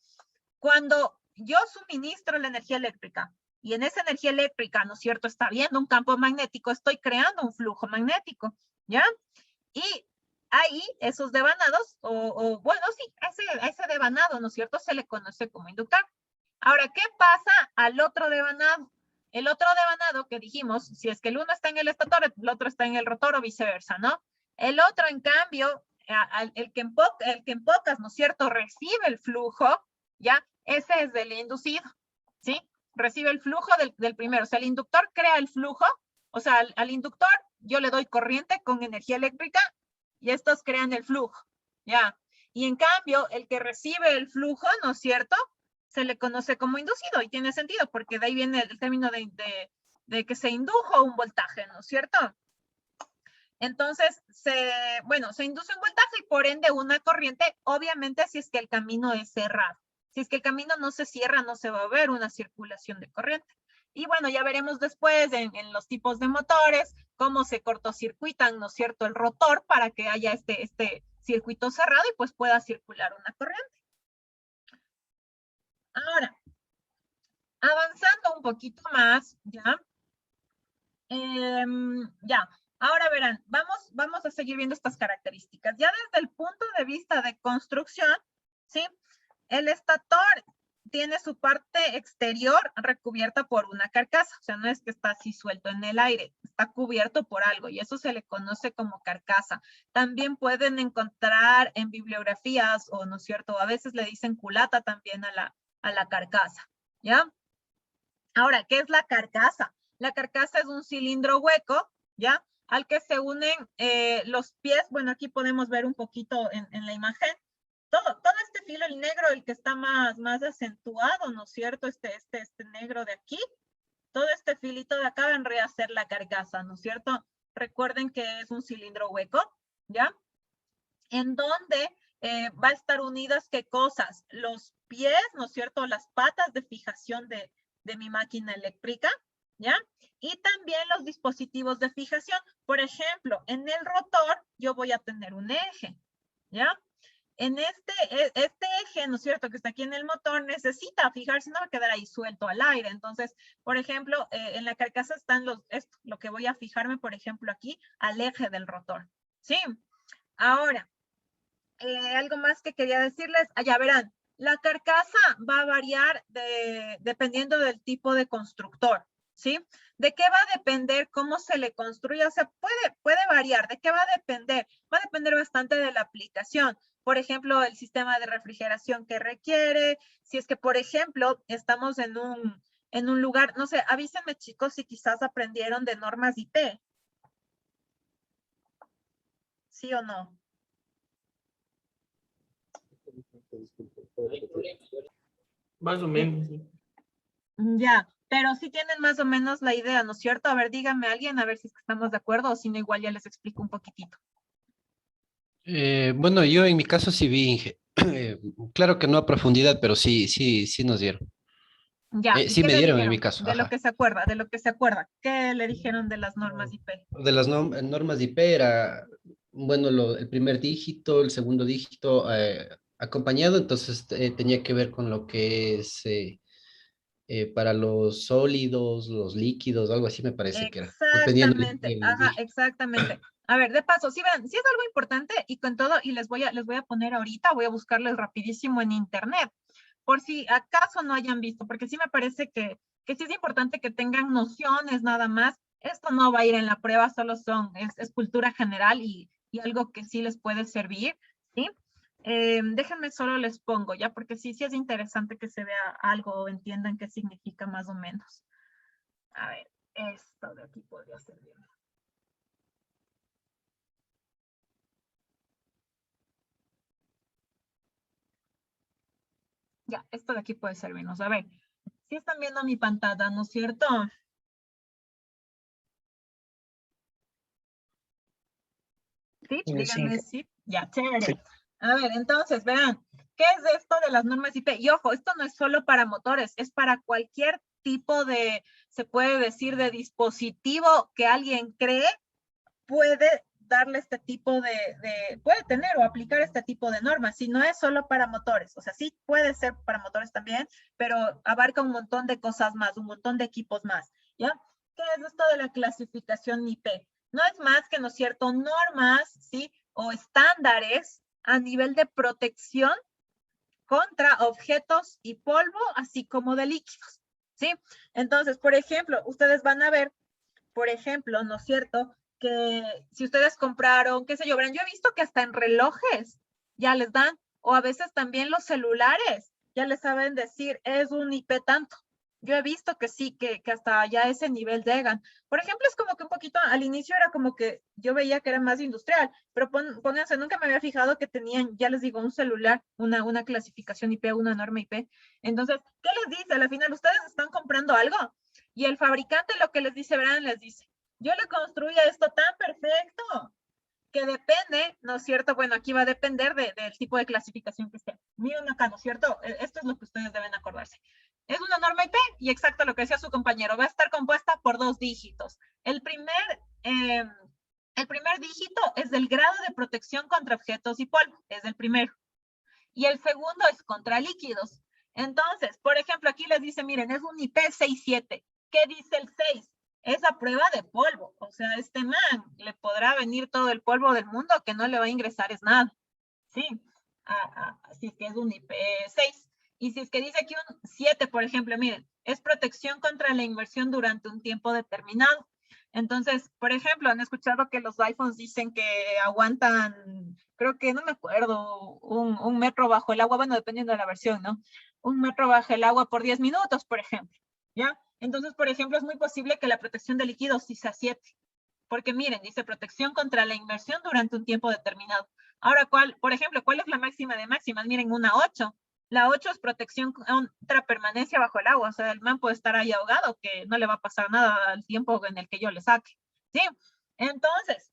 cuando yo suministro la energía eléctrica y en esa energía eléctrica, ¿no es cierto?, está habiendo un campo magnético, estoy creando un flujo magnético, ¿ya? Y ahí esos devanados, bueno, sí, ese devanado, ¿no es cierto?, se le conoce como inductor. Ahora, ¿qué pasa al otro devanado? El otro devanado que dijimos, si es que el uno está en el estator, el otro está en el rotor o viceversa, ¿no? El otro, en cambio, el que en pocas, ¿no es cierto?, recibe el flujo, ¿ya? Ese es del inducido, ¿sí? Recibe el flujo del primero. O sea, el inductor crea el flujo, o sea, al inductor yo le doy corriente con energía eléctrica y estos crean el flujo, ¿ya? Y en cambio, el que recibe el flujo, ¿no es cierto?, se le conoce como inducido y tiene sentido porque de ahí viene el término de que se indujo un voltaje, ¿no es cierto? Entonces, se induce un voltaje y por ende una corriente, obviamente si es que el camino es cerrado. Si es que el camino no se cierra, no se va a ver una circulación de corriente. Y bueno, ya veremos después en los tipos de motores, cómo se cortocircuitan, ¿no es cierto?, el rotor para que haya este circuito cerrado y pues pueda circular una corriente. Ahora, avanzando un poquito más, ¿ya? Ahora verán, vamos a seguir viendo estas características. Ya desde el punto de vista de construcción, ¿sí? El estator tiene su parte exterior recubierta por una carcasa, o sea, no es que está así suelto en el aire, está cubierto por algo y eso se le conoce como carcasa. También pueden encontrar en bibliografías, o no es cierto, a veces le dicen culata también a la carcasa, ¿ya? Ahora, ¿qué es la carcasa? La carcasa es un cilindro hueco, ¿ya? Al que se unen los pies. Bueno, aquí podemos ver un poquito en la imagen. Todo este filo, el negro, el que está más acentuado, ¿no es cierto? Este negro de aquí. Todo este filito de acá vendría a ser la carcasa, ¿no es cierto? Recuerden que es un cilindro hueco, ¿ya? En donde va a estar unidas, ¿qué cosas? Los pies, ¿no es cierto? Las patas de fijación de mi máquina eléctrica, ¿ya? Y también los dispositivos de fijación. Por ejemplo, en el rotor yo voy a tener un eje, ¿ya? En este eje, ¿no es cierto?, que está aquí en el motor, necesita fijarse, no va a quedar ahí suelto al aire. Entonces, por ejemplo, en la carcasa están lo que voy a fijarme, por ejemplo, aquí, al eje del rotor, ¿sí? Ahora, algo más que quería decirles, ya verán, la carcasa va a variar dependiendo del tipo de constructor, ¿sí? ¿De qué va a depender cómo se le construye? O sea, puede variar. ¿De qué va a depender? Va a depender bastante de la aplicación. Por ejemplo, el sistema de refrigeración que requiere. Si es que, por ejemplo, estamos en un lugar, no sé, avísenme chicos si quizás aprendieron de normas IP. ¿Sí o no? Más o menos. Sí. Ya, pero sí tienen más o menos la idea, ¿no es cierto? A ver, díganme alguien, a ver si es que estamos de acuerdo o si no, igual ya les explico un poquitito. Bueno, yo en mi caso sí vi, Inge. Claro que no a profundidad, pero sí nos dieron. Ya, ¿y Sí qué me le dieron en dijeron? mi caso, De lo ajá. que se acuerda, de lo que se acuerda. ¿Qué le dijeron de las normas IP? De las normas de IP era, bueno, el primer dígito, el segundo dígito acompañado, entonces tenía que ver con lo que es para los sólidos, los líquidos, algo así me parece que era, dependiendo Exactamente, del ajá, dígito. exactamente. A ver, de paso, sí, vean, sí es algo importante y con todo, y les voy a poner ahorita, voy a buscarles rapidísimo en internet, por si acaso no hayan visto, porque sí me parece que sí es importante que tengan nociones nada más. Esto no va a ir en la prueba, solo es cultura general y algo que sí les puede servir, ¿sí? Déjenme solo les pongo, ¿ya? Porque sí es interesante que se vea algo o entiendan qué significa más o menos. A ver, esto de aquí podría servir. Ya, esto de aquí puede servirnos. A ver, si están viendo mi pantalla, ¿no es cierto? Sí, díganme sí. Ya, chévere. Sí. A ver, entonces, vean, ¿qué es esto de las normas IP? Y ojo, esto no es solo para motores, es para cualquier tipo de, se puede decir, de dispositivo que alguien cree, puede darle este tipo puede tener o aplicar este tipo de normas, si no es solo para motores, o sea, sí puede ser para motores también, pero abarca un montón de cosas más, un montón de equipos más, ¿ya? ¿Qué es esto de la clasificación IP? No es más que, ¿no es cierto?, normas, ¿sí? O estándares a nivel de protección contra objetos y polvo, así como de líquidos, ¿sí? Entonces, por ejemplo, ustedes van a ver, por ejemplo, ¿no es cierto?, que si ustedes compraron, qué sé yo, verán, yo he visto que hasta en relojes ya les dan, o a veces también los celulares ya les saben decir, es un IP tanto. Yo he visto que sí, que hasta ya ese nivel llegan. Por ejemplo, es como que un poquito, al inicio era como que yo veía que era más industrial, pero pónganse, nunca me había fijado que tenían, ya les digo, un celular, una clasificación IP, una norma IP. Entonces, ¿qué les dice? Al final, ustedes están comprando algo y el fabricante lo que les dice, verán, les dice, yo le construí esto tan perfecto que depende, ¿no es cierto? Bueno, aquí va a depender del tipo de clasificación que esté. Miren acá, ¿no es cierto? Esto es lo que ustedes deben acordarse. Es una norma IP y exacto lo que decía su compañero, va a estar compuesta por 2 dígitos. El primer dígito es del grado de protección contra objetos y polvo, es el primero. Y el segundo es contra líquidos. Entonces, por ejemplo, aquí les dice, miren, es un IP67. ¿Qué dice el 6? Es a prueba de polvo. O sea, este man le podrá venir todo el polvo del mundo que no le va a ingresar es nada. Sí, si es que es un IP6. Y si es que dice aquí un 7, por ejemplo, miren, es protección contra la inmersión durante un tiempo determinado. Entonces, por ejemplo, han escuchado que los iPhones dicen que aguantan, creo que no me acuerdo, un metro bajo el agua, bueno, dependiendo de la versión, ¿no? Un metro bajo el agua por 10 minutos, por ejemplo, ¿ya? Entonces, por ejemplo, es muy posible que la protección de líquidos sí sea 7. Porque miren, dice protección contra la inmersión durante un tiempo determinado. Ahora, por ejemplo, ¿cuál es la máxima de máximas? Miren, una 8. La 8 es protección contra permanencia bajo el agua. O sea, el man puede estar ahí ahogado, que no le va a pasar nada al tiempo en el que yo le saque. ¿Sí? Entonces,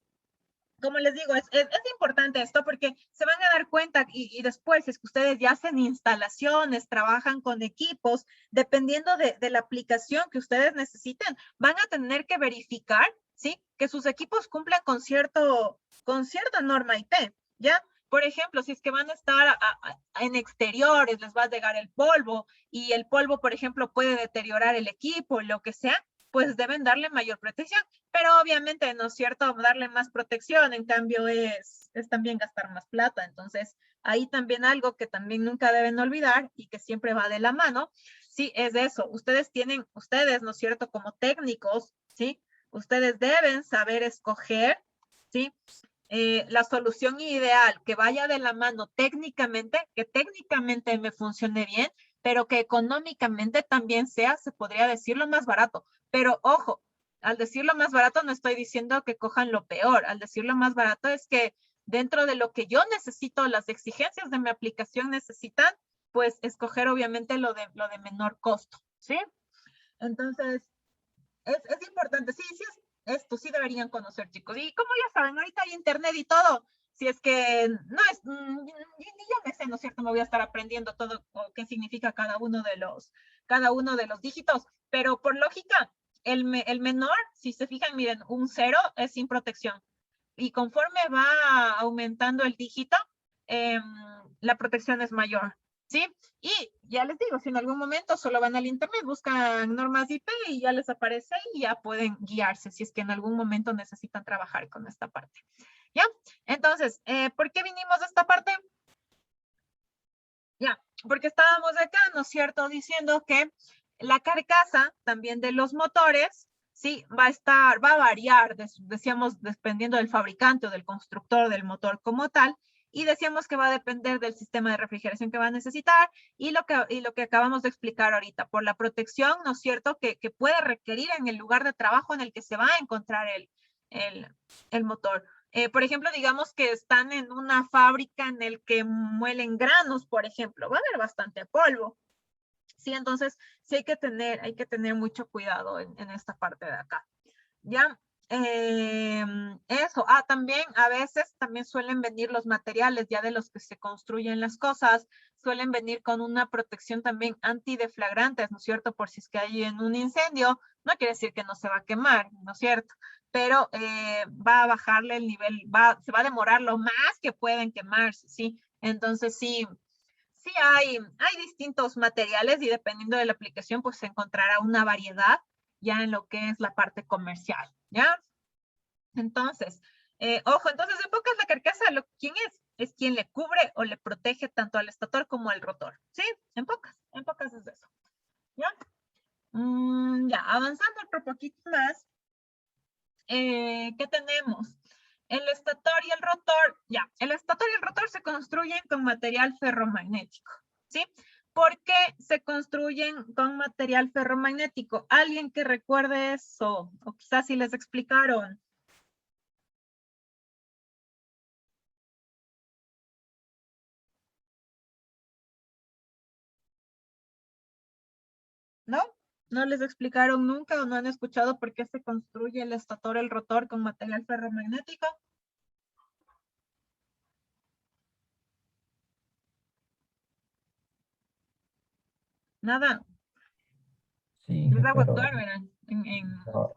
como les digo, es importante esto porque se van a dar cuenta y después es que ustedes ya hacen instalaciones, trabajan con equipos, dependiendo de la aplicación que ustedes necesiten, van a tener que verificar, ¿sí? Que sus equipos cumplan con cierta norma IP, ¿ya? Por ejemplo, si es que van a estar en exteriores, les va a llegar el polvo y el polvo, por ejemplo, puede deteriorar el equipo, lo que sea, pues deben darle mayor protección. Pero obviamente, ¿no es cierto? Darle más protección, en cambio, es también gastar más plata. Entonces, ahí también algo que también nunca deben olvidar y que siempre va de la mano, sí, es eso. Ustedes, ¿no es cierto? Como técnicos, ¿sí? Ustedes deben saber escoger, ¿sí? La solución ideal que vaya de la mano técnicamente, que técnicamente me funcione bien, pero que económicamente también sea, se podría decir, lo más barato. Pero ojo, al decirlo más barato no estoy diciendo que cojan lo peor. Al decirlo más barato es que dentro de lo que yo necesito, las exigencias de mi aplicación necesitan, pues escoger obviamente lo de menor costo, ¿sí? Entonces, es importante. Sí, esto sí deberían conocer, chicos. Y como ya saben, ahorita hay internet y todo. Si es que no es, ni yo me sé, ¿no es cierto? Me voy a estar aprendiendo todo qué significa cada uno de los dígitos. Pero por lógica, el menor, si se fijan, miren, un 0 es sin protección. Y conforme va aumentando el dígito, la protección es mayor, ¿sí? Y ya les digo, si en algún momento solo van al internet, buscan normas IP y ya les aparece y ya pueden guiarse si es que en algún momento necesitan trabajar con esta parte. ¿Ya? Entonces, ¿por qué vinimos a esta parte? Ya, porque estábamos acá, ¿no es cierto?, diciendo que la carcasa también de los motores, sí, va a variar, decíamos, dependiendo del fabricante o del constructor del motor como tal, y decíamos que va a depender del sistema de refrigeración que va a necesitar y lo que acabamos de explicar ahorita, por la protección, ¿no es cierto?, que puede requerir en el lugar de trabajo en el que se va a encontrar el motor. Por ejemplo, digamos que están en una fábrica en el que muelen granos, por ejemplo, va a haber bastante polvo. Sí, entonces sí hay que tener mucho cuidado en esta parte de acá. Ya, eso. También a veces también suelen venir los materiales ya de los que se construyen las cosas, suelen venir con una protección también antideflagrantes, ¿no es cierto? Por si es que hay en un incendio, No quiere decir que no se va a quemar, ¿no es cierto? Pero va a bajarle el nivel, se va a demorar lo más que pueden quemarse, ¿sí? Entonces sí hay distintos materiales y dependiendo de la aplicación, pues se encontrará una variedad ya en lo que es la parte comercial, ¿ya? Entonces, ojo, entonces en pocas la carcasa, ¿quién es? Es quien le cubre o le protege tanto al estator como al rotor, ¿sí? En pocas es eso, ¿ya? Ya, avanzando otro poquito más, ¿qué tenemos? El estator y el rotor, ya, el estator y el rotor se construyen con material ferromagnético, ¿sí? ¿Por qué se construyen con material ferromagnético? ¿Alguien que recuerde eso? O quizás si les explicaron. ¿No? ¿No les explicaron nunca o no han escuchado por qué se construye el estator, el rotor con material ferromagnético? Nada. Sí, Les hago pero actuar, verán. no,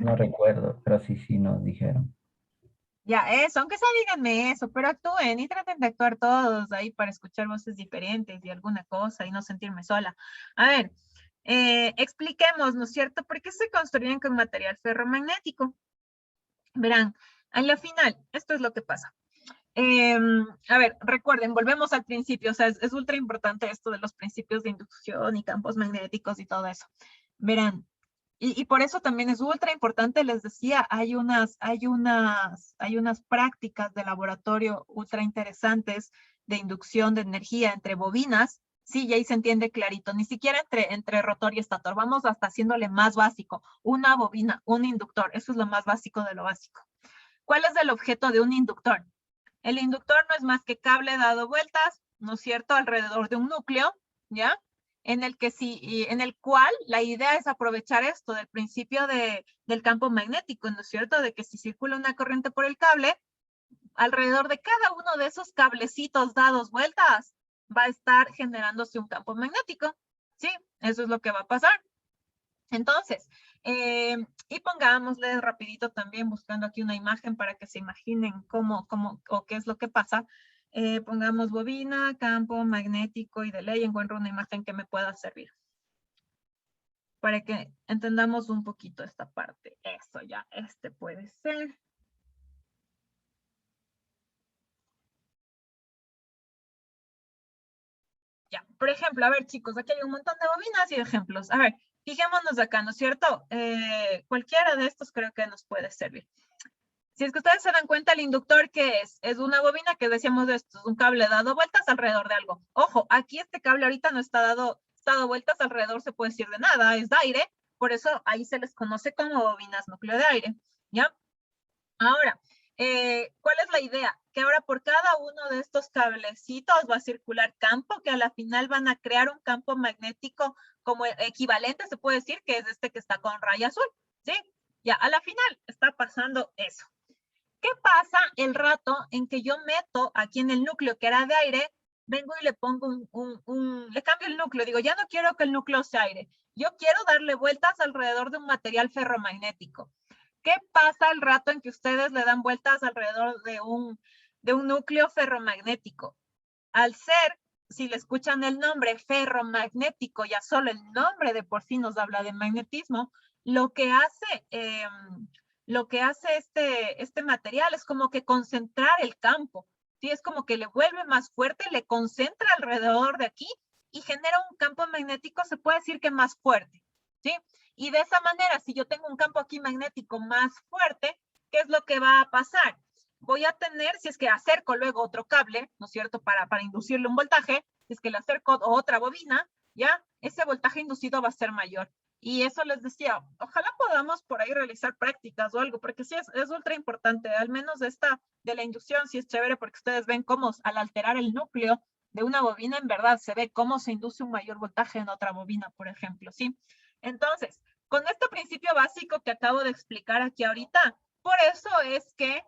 no recuerdo, pero sí nos dijeron. Ya, eso, aunque sea díganme eso, pero actúen y traten de actuar todos ahí para escuchar voces diferentes y alguna cosa y no sentirme sola. A ver, expliquemos, ¿no es cierto? ¿Por qué se construyen con material ferromagnético? Verán, en la final, esto es lo que pasa. A ver, recuerden, volvemos al principio, o sea, es ultra importante esto de los principios de inducción y campos magnéticos y todo eso. Verán, y por eso también es ultra importante, les decía, hay unas prácticas de laboratorio ultra interesantes de inducción de energía entre bobinas. Sí, y ahí se entiende clarito, ni siquiera entre rotor y estator, vamos hasta haciéndole más básico, una bobina, un inductor, eso es lo más básico de lo básico. ¿Cuál es el objeto de un inductor? El inductor no es más que cable dado vueltas, ¿no es cierto?, alrededor de un núcleo, ¿ya? En el cual la idea es aprovechar esto del principio del campo magnético, ¿no es cierto?, de que si circula una corriente por el cable, alrededor de cada uno de esos cablecitos dados vueltas, va a estar generándose un campo magnético, ¿sí? Eso es lo que va a pasar. Entonces, y pongámosle rapidito también, buscando aquí una imagen para que se imaginen cómo o qué es lo que pasa. Pongamos bobina, campo magnético y de ley encuentro una imagen que me pueda servir. Para que entendamos un poquito esta parte. Eso ya, este puede ser. Ya, por ejemplo, a ver chicos, aquí hay un montón de bobinas y de ejemplos. A ver, fijémonos acá, ¿no es cierto? Cualquiera de estos creo que nos puede servir. Si es que ustedes se dan cuenta, el inductor, ¿qué es? Es una bobina que decíamos esto, es un cable dado vueltas alrededor de algo. Ojo, aquí este cable ahorita no está dado vueltas alrededor, se puede decir de nada, es de aire, por eso ahí se les conoce como bobinas núcleo de aire, ¿ya? Ahora, ¿cuál es la idea? Que ahora por cada uno de estos cablecitos va a circular campo, que a la final van a crear un campo magnético como equivalente, se puede decir, que es este que está con raya azul, ¿sí? Ya, a la final está pasando eso. ¿Qué pasa el rato en que yo meto aquí en el núcleo que era de aire, vengo y le pongo le cambio el núcleo, digo, ya no quiero que el núcleo sea aire, yo quiero darle vueltas alrededor de un material ferromagnético. ¿Qué pasa el rato en que ustedes le dan vueltas alrededor de un núcleo ferromagnético? Al ser, si le escuchan el nombre ferromagnético, ya solo el nombre de por sí nos habla de magnetismo, lo que hace este material es como que concentrar el campo, ¿sí? Es como que le vuelve más fuerte, le concentra alrededor de aquí y genera un campo magnético, se puede decir que más fuerte, ¿sí? Y de esa manera, si yo tengo un campo aquí magnético más fuerte, ¿qué es lo que va a pasar? Voy a tener, si es que acerco luego otro cable, ¿no es cierto?, para inducirle un voltaje, si es que le acerco otra bobina, ¿ya? Ese voltaje inducido va a ser mayor. Y eso les decía, ojalá podamos por ahí realizar prácticas o algo, porque sí es ultra importante, al menos de la inducción, sí es chévere, porque ustedes ven cómo al alterar el núcleo de una bobina, en verdad se ve cómo se induce un mayor voltaje en otra bobina, por ejemplo, ¿sí? Entonces, con este principio básico que acabo de explicar aquí ahorita, por eso es que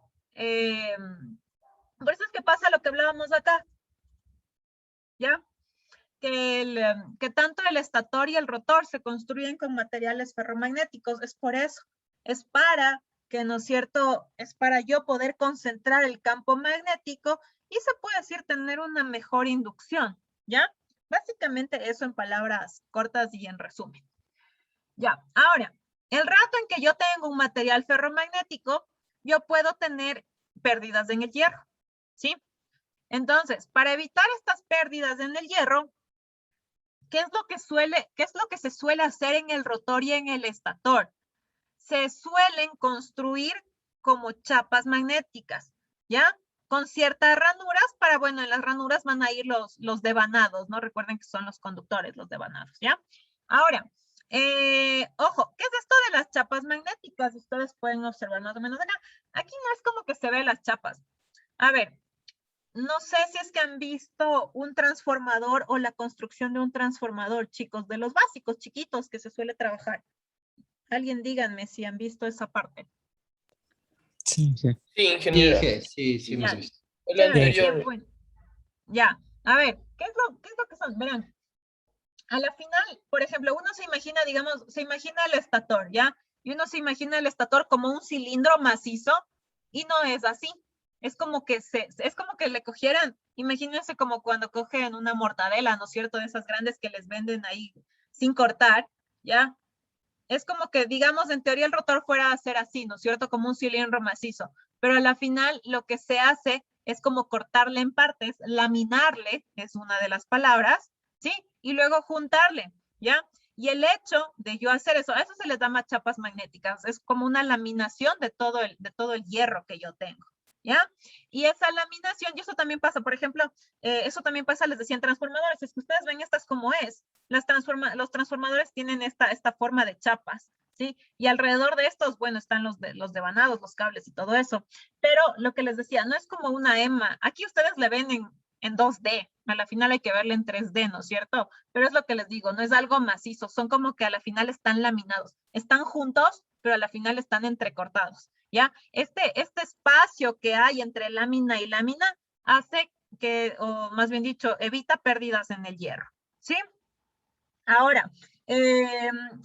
pasa lo que hablábamos acá, ¿ya? que tanto el estator y el rotor se construyen con materiales ferromagnéticos. Es por eso. Es para que, ¿no es cierto? Es para yo poder concentrar el campo magnético y se puede decir tener una mejor inducción, ¿ya? Básicamente eso en palabras cortas y en resumen. Ya, ahora, el rato en que yo tengo un material ferromagnético, yo puedo tener pérdidas en el hierro, ¿sí? Entonces, para evitar estas pérdidas en el hierro, ¿qué es lo que se suele hacer en el rotor y en el estator? Se suelen construir como chapas magnéticas, ¿ya? Con ciertas ranuras para, bueno, en las ranuras van a ir los devanados, ¿no? Recuerden que son los conductores, los devanados, ¿ya? Ahora, ojo, ¿qué es esto de las chapas magnéticas? Ustedes pueden observar más o menos acá. Aquí no es como que se ve las chapas. A ver, no sé si es que han visto un transformador o la construcción de un transformador, chicos, de los básicos chiquitos que se suele trabajar. Alguien díganme si han visto esa parte. Sí, sí. Sí, ingeniero. Sí, hemos Ya. visto. El Chévere, anterior. qué bueno. Ya, a ver, ¿qué es lo que son? Verán, a la final, por ejemplo, uno se imagina, digamos, se imagina el estator, ¿ya? Y uno se imagina el estator como un cilindro macizo y no es así. Es como que le cogieran, imagínense como cuando cogen una mortadela, ¿no es cierto? De esas grandes que les venden ahí sin cortar, ¿ya? Es como que, digamos, en teoría el rotor fuera a ser así, ¿no es cierto? Como un cilindro macizo. Pero a la final lo que se hace es como cortarle en partes, laminarle, es una de las palabras, ¿sí? Y luego juntarle, ¿ya? Y el hecho de yo hacer eso, a eso se les llama chapas magnéticas. Es como una laminación de todo el hierro que yo tengo, ¿ya? Y esa laminación, y eso también pasa, por ejemplo, eso también pasa, les decía, en transformadores. Es que ustedes ven estas como es. Los transformadores tienen esta forma de chapas, ¿sí? Y alrededor de estos, bueno, están los devanados, los cables y todo eso. Pero lo que les decía, no es como una EMA. Aquí ustedes le ven en 2D. A la final hay que verle en 3D, ¿no es cierto? Pero es lo que les digo, no es algo macizo. Son como que a la final están laminados. Están juntos, pero a la final están entrecortados, ¿ya? Este espacio que hay entre lámina y lámina hace que, o más bien dicho, evita pérdidas en el hierro, ¿sí? Ahora,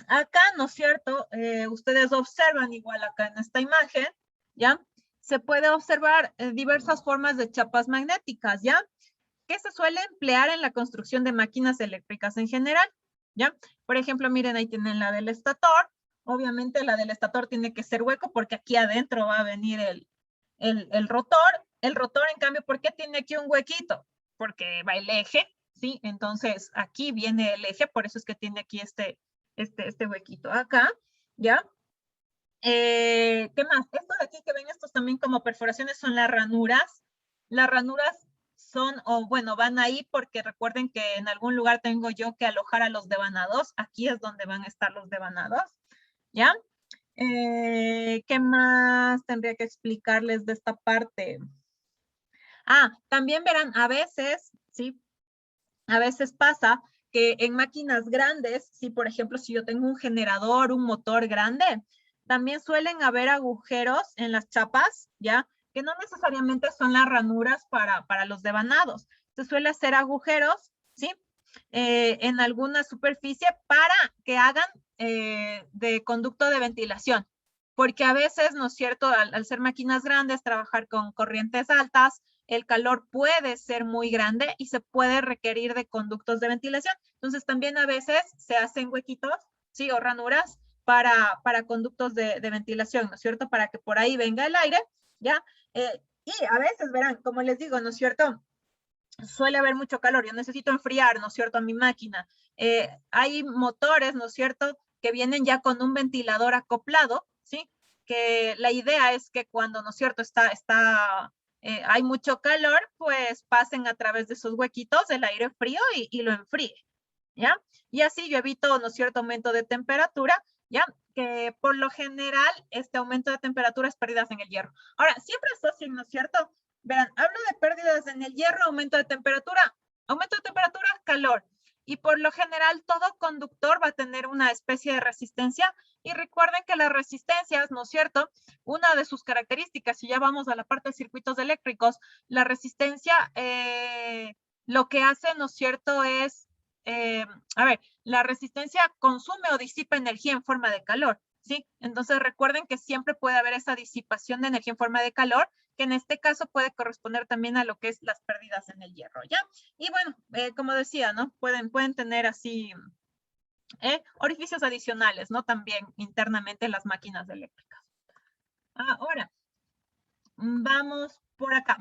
acá, ¿no es cierto? Ustedes observan igual acá en esta imagen, ¿ya? Se puede observar diversas formas de chapas magnéticas, ¿ya? Que se suele emplear en la construcción de máquinas eléctricas en general, ¿ya? Por ejemplo, miren, ahí tienen la del estator. Obviamente la del estator tiene que ser hueco porque aquí adentro va a venir el rotor. El rotor, en cambio, ¿por qué tiene aquí un huequito? Porque va el eje, ¿sí? Entonces, aquí viene el eje, por eso es que tiene aquí este huequito acá, ¿ya? ¿Qué más? Esto de aquí que ven, estos también como perforaciones son las ranuras. Las ranuras son, o bueno, van ahí porque recuerden que en algún lugar tengo yo que alojar a los devanados. Aquí es donde van a estar los devanados, ¿ya? ¿Qué más tendría que explicarles de esta parte? Ah, también verán, a veces, ¿sí? A veces pasa que en máquinas grandes, ¿sí? Por ejemplo, si yo tengo un generador, un motor grande, también suelen haber agujeros en las chapas, ¿ya? Que no necesariamente son las ranuras para los devanados. Se suele hacer agujeros, ¿sí? En alguna superficie para que hagan de conducto de ventilación. Porque a veces, ¿no es cierto? Al ser máquinas grandes, trabajar con corrientes altas, el calor puede ser muy grande y se puede requerir de conductos de ventilación. Entonces, también a veces se hacen huequitos, ¿sí? O ranuras para conductos de ventilación, ¿no es cierto? Para que por ahí venga el aire, ¿ya? Y a veces, verán, como les digo, ¿no es cierto? Suele haber mucho calor, yo necesito enfriar, ¿no es cierto?, a mi máquina. Hay motores, ¿no es cierto?, que vienen ya con un ventilador acoplado, ¿sí? Que la idea es que cuando, ¿no es cierto?, hay mucho calor, pues pasen a través de esos huequitos el aire frío y lo enfríe, ¿ya? Y así yo evito, ¿no es cierto?, aumento de temperatura, ¿ya? Que por lo general este aumento de temperatura es pérdidas en el hierro. Ahora, siempre asocian, ¿no es cierto?, verán, hablo de pérdidas en el hierro, aumento de temperatura, calor. Y por lo general todo conductor va a tener una especie de resistencia. Y recuerden que las resistencias, ¿no es cierto? Una de sus características, si ya vamos a la parte de circuitos eléctricos, la resistencia lo que hace, ¿no es cierto?, es a ver, la resistencia consume o disipa energía en forma de calor, ¿sí? Entonces recuerden que siempre puede haber esa disipación de energía en forma de calor, que en este caso puede corresponder también a lo que es las pérdidas en el hierro, ¿ya? Y bueno, como decía, ¿no? Pueden tener así orificios adicionales, ¿no? También internamente en las máquinas eléctricas. Ahora, vamos por acá.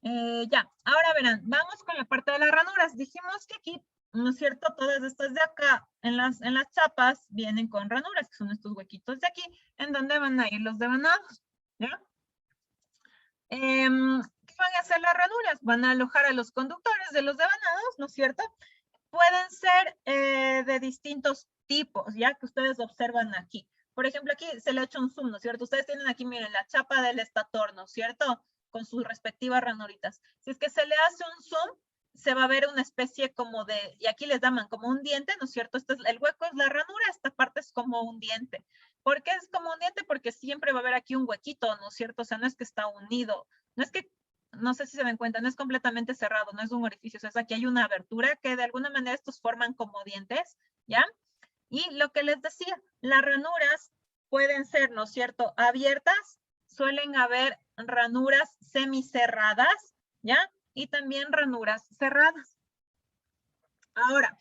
Ya, ahora verán, vamos con la parte de las ranuras. Dijimos que aquí, ¿no es cierto? Todas estas de acá, en las chapas, vienen con ranuras, que son estos huequitos de aquí, en donde van a ir los devanados, ¿ya? ¿Qué van a hacer las ranuras? Van a alojar a los conductores de los devanados, ¿no es cierto? Pueden ser de distintos tipos, ya que ustedes observan aquí. Por ejemplo, aquí se le ha hecho un zoom, ¿no es cierto? Ustedes tienen aquí, miren, la chapa del estator, ¿no es cierto? Con sus respectivas ranuritas. Si es que se le hace un zoom, se va a ver una especie como de, y aquí les llaman como un diente, ¿no es cierto? El hueco es la ranura, esta parte es como un diente. ¿Por qué es como un diente? Porque siempre va a haber aquí un huequito, ¿no es cierto? O sea, no es que está unido, no es que, no sé si se dan cuenta, no es completamente cerrado, no es un orificio, o sea, aquí hay una abertura que de alguna manera estos forman como dientes, ¿ya? Y lo que les decía, las ranuras pueden ser, ¿no es cierto?, abiertas, suelen haber ranuras semicerradas, ¿ya? Y también ranuras cerradas. Ahora,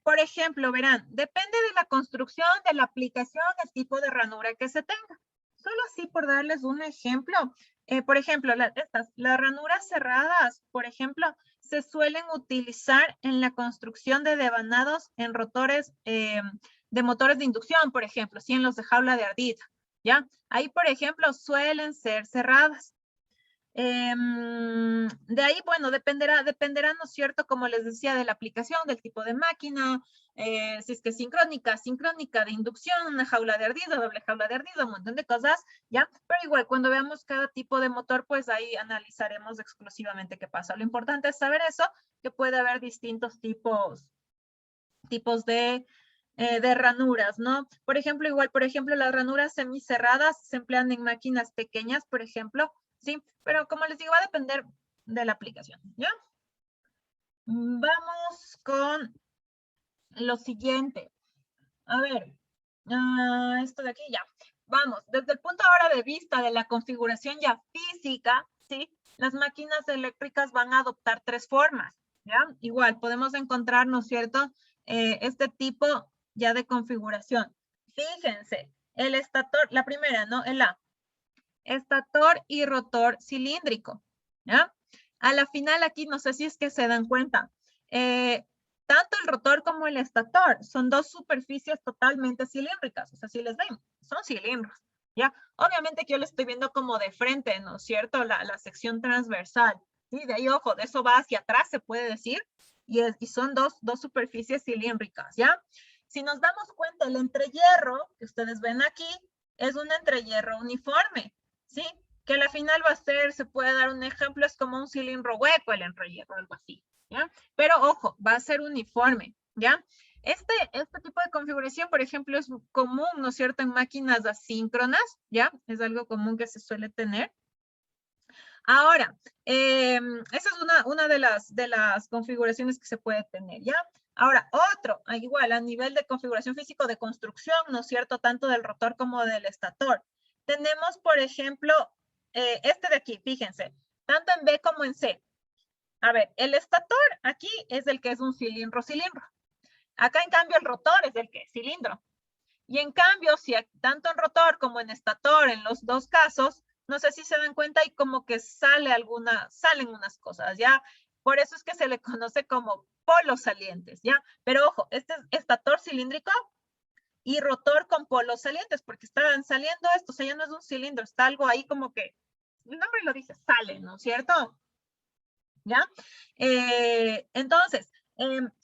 por ejemplo, verán, depende de la construcción, de la aplicación, el tipo de ranura que se tenga. Solo así por darles un ejemplo. Por ejemplo, las ranuras cerradas, por ejemplo, se suelen utilizar en la construcción de devanados en rotores de motores de inducción, por ejemplo, ¿sí? En los de jaula de ardilla, ¿ya? Ahí, por ejemplo, suelen ser cerradas. De ahí, bueno, dependerá, ¿no es cierto? Como les decía, de la aplicación, del tipo de máquina, si es que sincrónica de inducción, una jaula de ardida, doble jaula de ardida, un montón de cosas, ¿ya? Pero igual, cuando veamos cada tipo de motor, pues ahí analizaremos exclusivamente qué pasa. Lo importante es saber eso, que puede haber distintos tipos de ranuras, ¿no? Por ejemplo, las ranuras semicerradas se emplean en máquinas pequeñas, por ejemplo, ¿sí? Pero como les digo, va a depender de la aplicación, ¿ya? Vamos con lo siguiente. A ver, esto de aquí ya. Vamos, desde el punto ahora de vista de la configuración ya física, ¿sí? Las máquinas eléctricas van a adoptar tres formas, ¿ya? Igual, podemos encontrar, ¿no es cierto?, este tipo ya de configuración. Fíjense, el estator, la primera, ¿no? El A. Estator y rotor cilíndrico, ¿ya? A la final aquí, no sé si es que se dan cuenta, tanto el rotor como el estator son dos superficies totalmente cilíndricas, o sea, si les ven, son cilindros, ¿ya? Obviamente que yo lo estoy viendo como de frente, ¿no es cierto? La sección transversal, ¿sí? De ahí, ojo, de eso va hacia atrás, se puede decir, y son dos superficies cilíndricas, ¿ya? Si nos damos cuenta, el entrehierro que ustedes ven aquí es un entrehierro uniforme, ¿sí? Que a la final va a ser, se puede dar un ejemplo, es como un cilindro hueco el entrehierro, algo así, ¿ya? Pero ojo, va a ser uniforme, ¿ya? Este tipo de configuración, por ejemplo, es común, ¿no es cierto?, en máquinas asíncronas, ¿ya? Es algo común que se suele tener. Ahora, esa es una de las configuraciones que se puede tener, ¿ya? Ahora, otro, igual, a nivel de configuración físico de construcción, ¿no es cierto?, tanto del rotor como del estator. Tenemos, por ejemplo, este de aquí, fíjense, tanto en B como en C. A ver, el estator aquí es el que es un cilindro. Acá, en cambio, el rotor es el que es cilindro. Y en cambio, si tanto en rotor como en estator, en los dos casos, no sé si se dan cuenta, y como que salen unas cosas, ¿ya? Por eso es que se le conoce como polos salientes, ¿ya? Pero ojo, este es estator cilíndrico y rotor con polos salientes, porque estaban saliendo esto, o sea, ya no es un cilindro, está algo ahí como que, el nombre lo dice, sale, ¿no es cierto? ¿Ya? Entonces,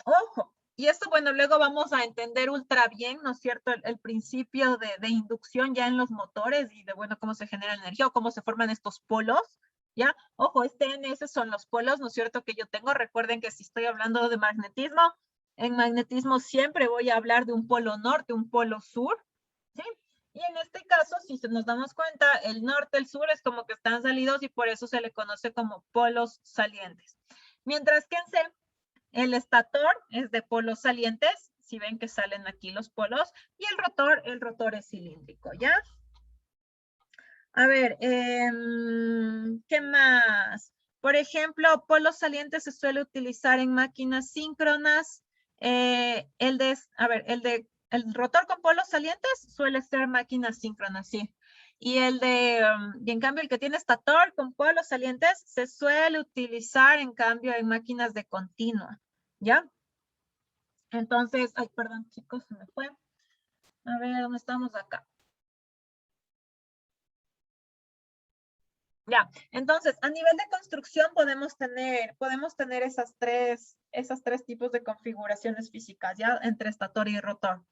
ojo, y esto, bueno, luego vamos a entender ultra bien, ¿no es cierto?, el principio de inducción ya en los motores y de, bueno, cómo se genera energía o cómo se forman estos polos, ¿ya? Ojo, esos son los polos, ¿no es cierto?, que yo tengo. Recuerden que si estoy hablando de magnetismo, en magnetismo siempre voy a hablar de un polo norte, un polo sur, ¿sí? Y en este caso, si nos damos cuenta, el norte, el sur es como que están salidos y por eso se le conoce como polos salientes. Mientras que en C, el estator es de polos salientes, si ven que salen aquí los polos, y el rotor es cilíndrico, ¿ya? A ver, ¿qué más? Por ejemplo, polos salientes se suele utilizar en máquinas síncronas. El rotor con polos salientes suele ser máquinas síncronas, sí. Y en cambio el que tiene estator con polos salientes se suele utilizar en cambio en máquinas de continua, ¿ya? Entonces, ay, perdón chicos, se me fue. A ver, ¿dónde estamos acá? Ya, entonces, a nivel de construcción podemos tener esas tres tipos de configuraciones físicas, ya, entre estator y rotor.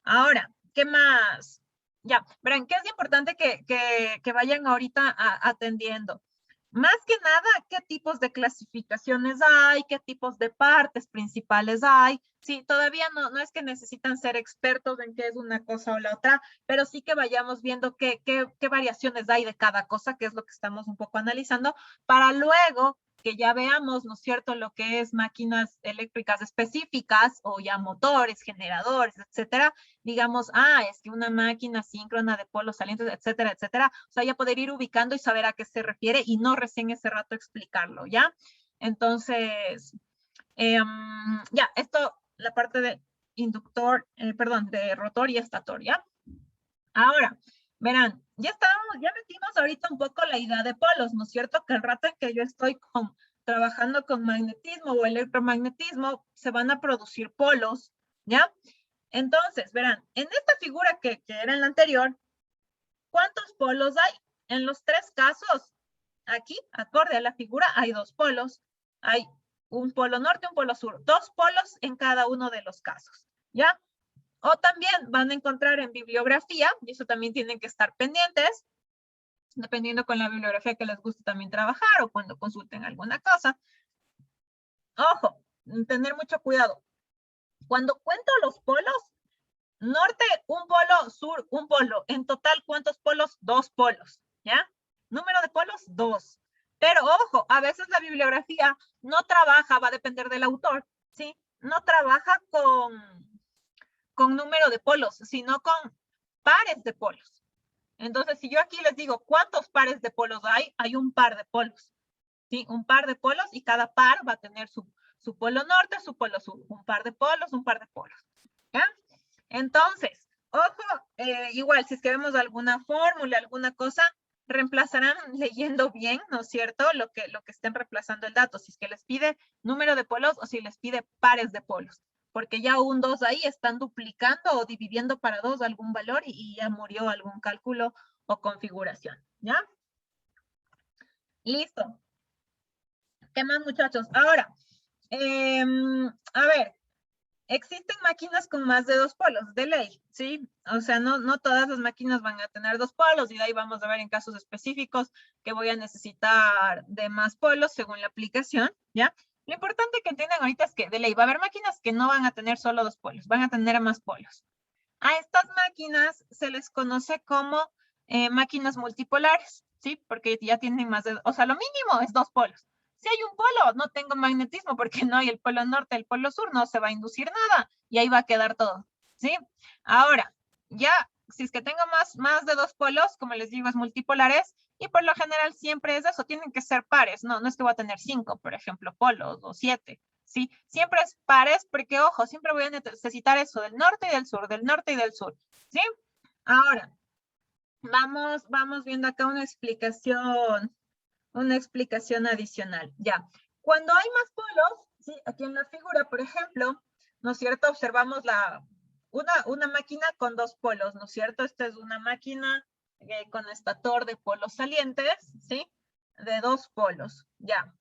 Ahora, ¿qué más? Ya, verán, ¿qué es importante que vayan ahorita atendiendo? Más que nada, ¿qué tipos de clasificaciones hay? ¿Qué tipos de partes principales hay? Sí, todavía no es que necesitan ser expertos en qué es una cosa o la otra, pero sí que vayamos viendo qué variaciones hay de cada cosa, que es lo que estamos un poco analizando, para luego que ya veamos, ¿no es cierto?, lo que es máquinas eléctricas específicas o ya motores, generadores, etcétera, digamos, es que una máquina síncrona de polos salientes, etcétera, etcétera, o sea, ya poder ir ubicando y saber a qué se refiere y no recién ese rato explicarlo, ¿ya? Entonces, ya, esto, la parte de inductor, de rotor y estator, ¿ya? Ahora, verán, ya metimos ahorita un poco la idea de polos, ¿no es cierto? Que el rato en que yo estoy trabajando con magnetismo o electromagnetismo, se van a producir polos, ¿ya? Entonces, verán, en esta figura que era en la anterior, ¿cuántos polos hay? En los tres casos, aquí, acorde a la figura, hay dos polos. Hay un polo norte y un polo sur. Dos polos en cada uno de los casos, ¿ya? O también van a encontrar en bibliografía, y eso también tienen que estar pendientes, dependiendo con la bibliografía que les guste también trabajar o cuando consulten alguna cosa. Ojo, tener mucho cuidado. Cuando cuento los polos, norte, un polo, sur, un polo. En total, ¿cuántos polos? Dos polos, ¿ya? Número de polos, dos. Pero ojo, a veces la bibliografía no trabaja, va a depender del autor, ¿sí? No trabaja con número de polos, sino con pares de polos. Entonces, si yo aquí les digo, ¿cuántos pares de polos hay? Hay un par de polos, ¿sí? Un par de polos y cada par va a tener su polo norte, su polo sur. Un par de polos, un par de polos, ¿ya? Entonces, ojo, igual, si es que vemos alguna fórmula, alguna cosa, reemplazarán leyendo bien, ¿no es cierto? Lo que estén reemplazando el dato, si es que les pide número de polos o si les pide pares de polos, porque ya un 2 ahí están duplicando o dividiendo para 2 algún valor y ya murió algún cálculo o configuración, ¿ya? Listo. ¿Qué más, muchachos? Ahora, a ver, existen máquinas con más de dos polos, de ley, ¿sí? O sea, no todas las máquinas van a tener dos polos y de ahí vamos a ver en casos específicos que voy a necesitar de más polos según la aplicación, ¿ya? Lo importante que entiendan ahorita es que de ley va a haber máquinas que no van a tener solo dos polos, van a tener más polos. A estas máquinas se les conoce como máquinas multipolares, ¿sí? Porque ya tienen más de, o sea, lo mínimo es dos polos. Si hay un polo, no tengo magnetismo porque no hay el polo norte, el polo sur, no se va a inducir nada y ahí va a quedar todo, ¿sí? Ahora, ya, si es que tengo más de dos polos, como les digo, es multipolares y por lo general siempre es eso, tienen que ser pares, no es que voy a tener 5, por ejemplo, polos o 7, ¿sí? Siempre es pares porque, ojo, siempre voy a necesitar eso del norte y del sur, del norte y del sur, ¿sí? Ahora, vamos viendo acá una explicación adicional, ya. Cuando hay más polos, ¿sí? Aquí en la figura, por ejemplo, ¿no es cierto? Observamos una máquina con dos polos, ¿no es cierto? Esta es una máquina con estator de polos salientes, ¿sí? De dos polos, ya.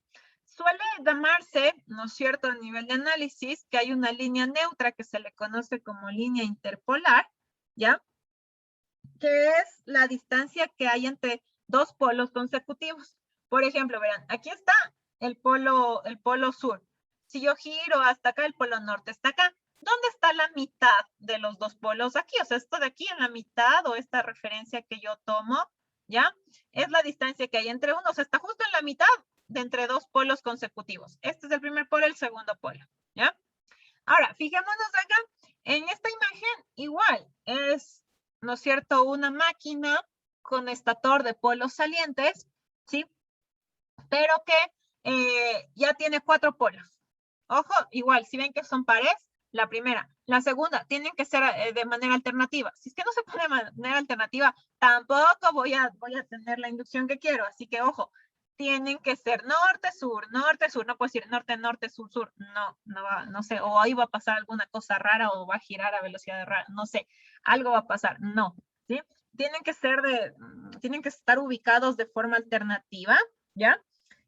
Suele llamarse, ¿no es cierto?, a nivel de análisis, que hay una línea neutra que se le conoce como línea interpolar, ¿ya? Que es la distancia que hay entre dos polos consecutivos. Por ejemplo, verán, aquí está el polo sur. Si yo giro hasta acá, el polo norte está acá. ¿Dónde está la mitad de los dos polos? Aquí, o sea, esto de aquí en la mitad o esta referencia que yo tomo, ¿ya? Es la distancia que hay entre uno, o sea, está justo en la mitad de entre dos polos consecutivos. Este es el primer polo, el segundo polo, ¿ya? Ahora, fijémonos acá, en esta imagen igual es, ¿no es cierto?, una máquina con estator de polos salientes, ¿sí? Pero que ya tiene 4 polos. Ojo, igual, si ven que son pares, la primera. La segunda, tienen que ser de manera alternativa. Si es que no se pone de manera alternativa, tampoco voy a tener la inducción que quiero. Así que, ojo, tienen que ser norte, sur. No puedo decir norte, norte, sur, sur. No va, no sé. O ahí va a pasar alguna cosa rara o va a girar a velocidad rara. No sé, algo va a pasar. No, ¿sí? Tienen que estar ubicados de forma alternativa, ¿ya?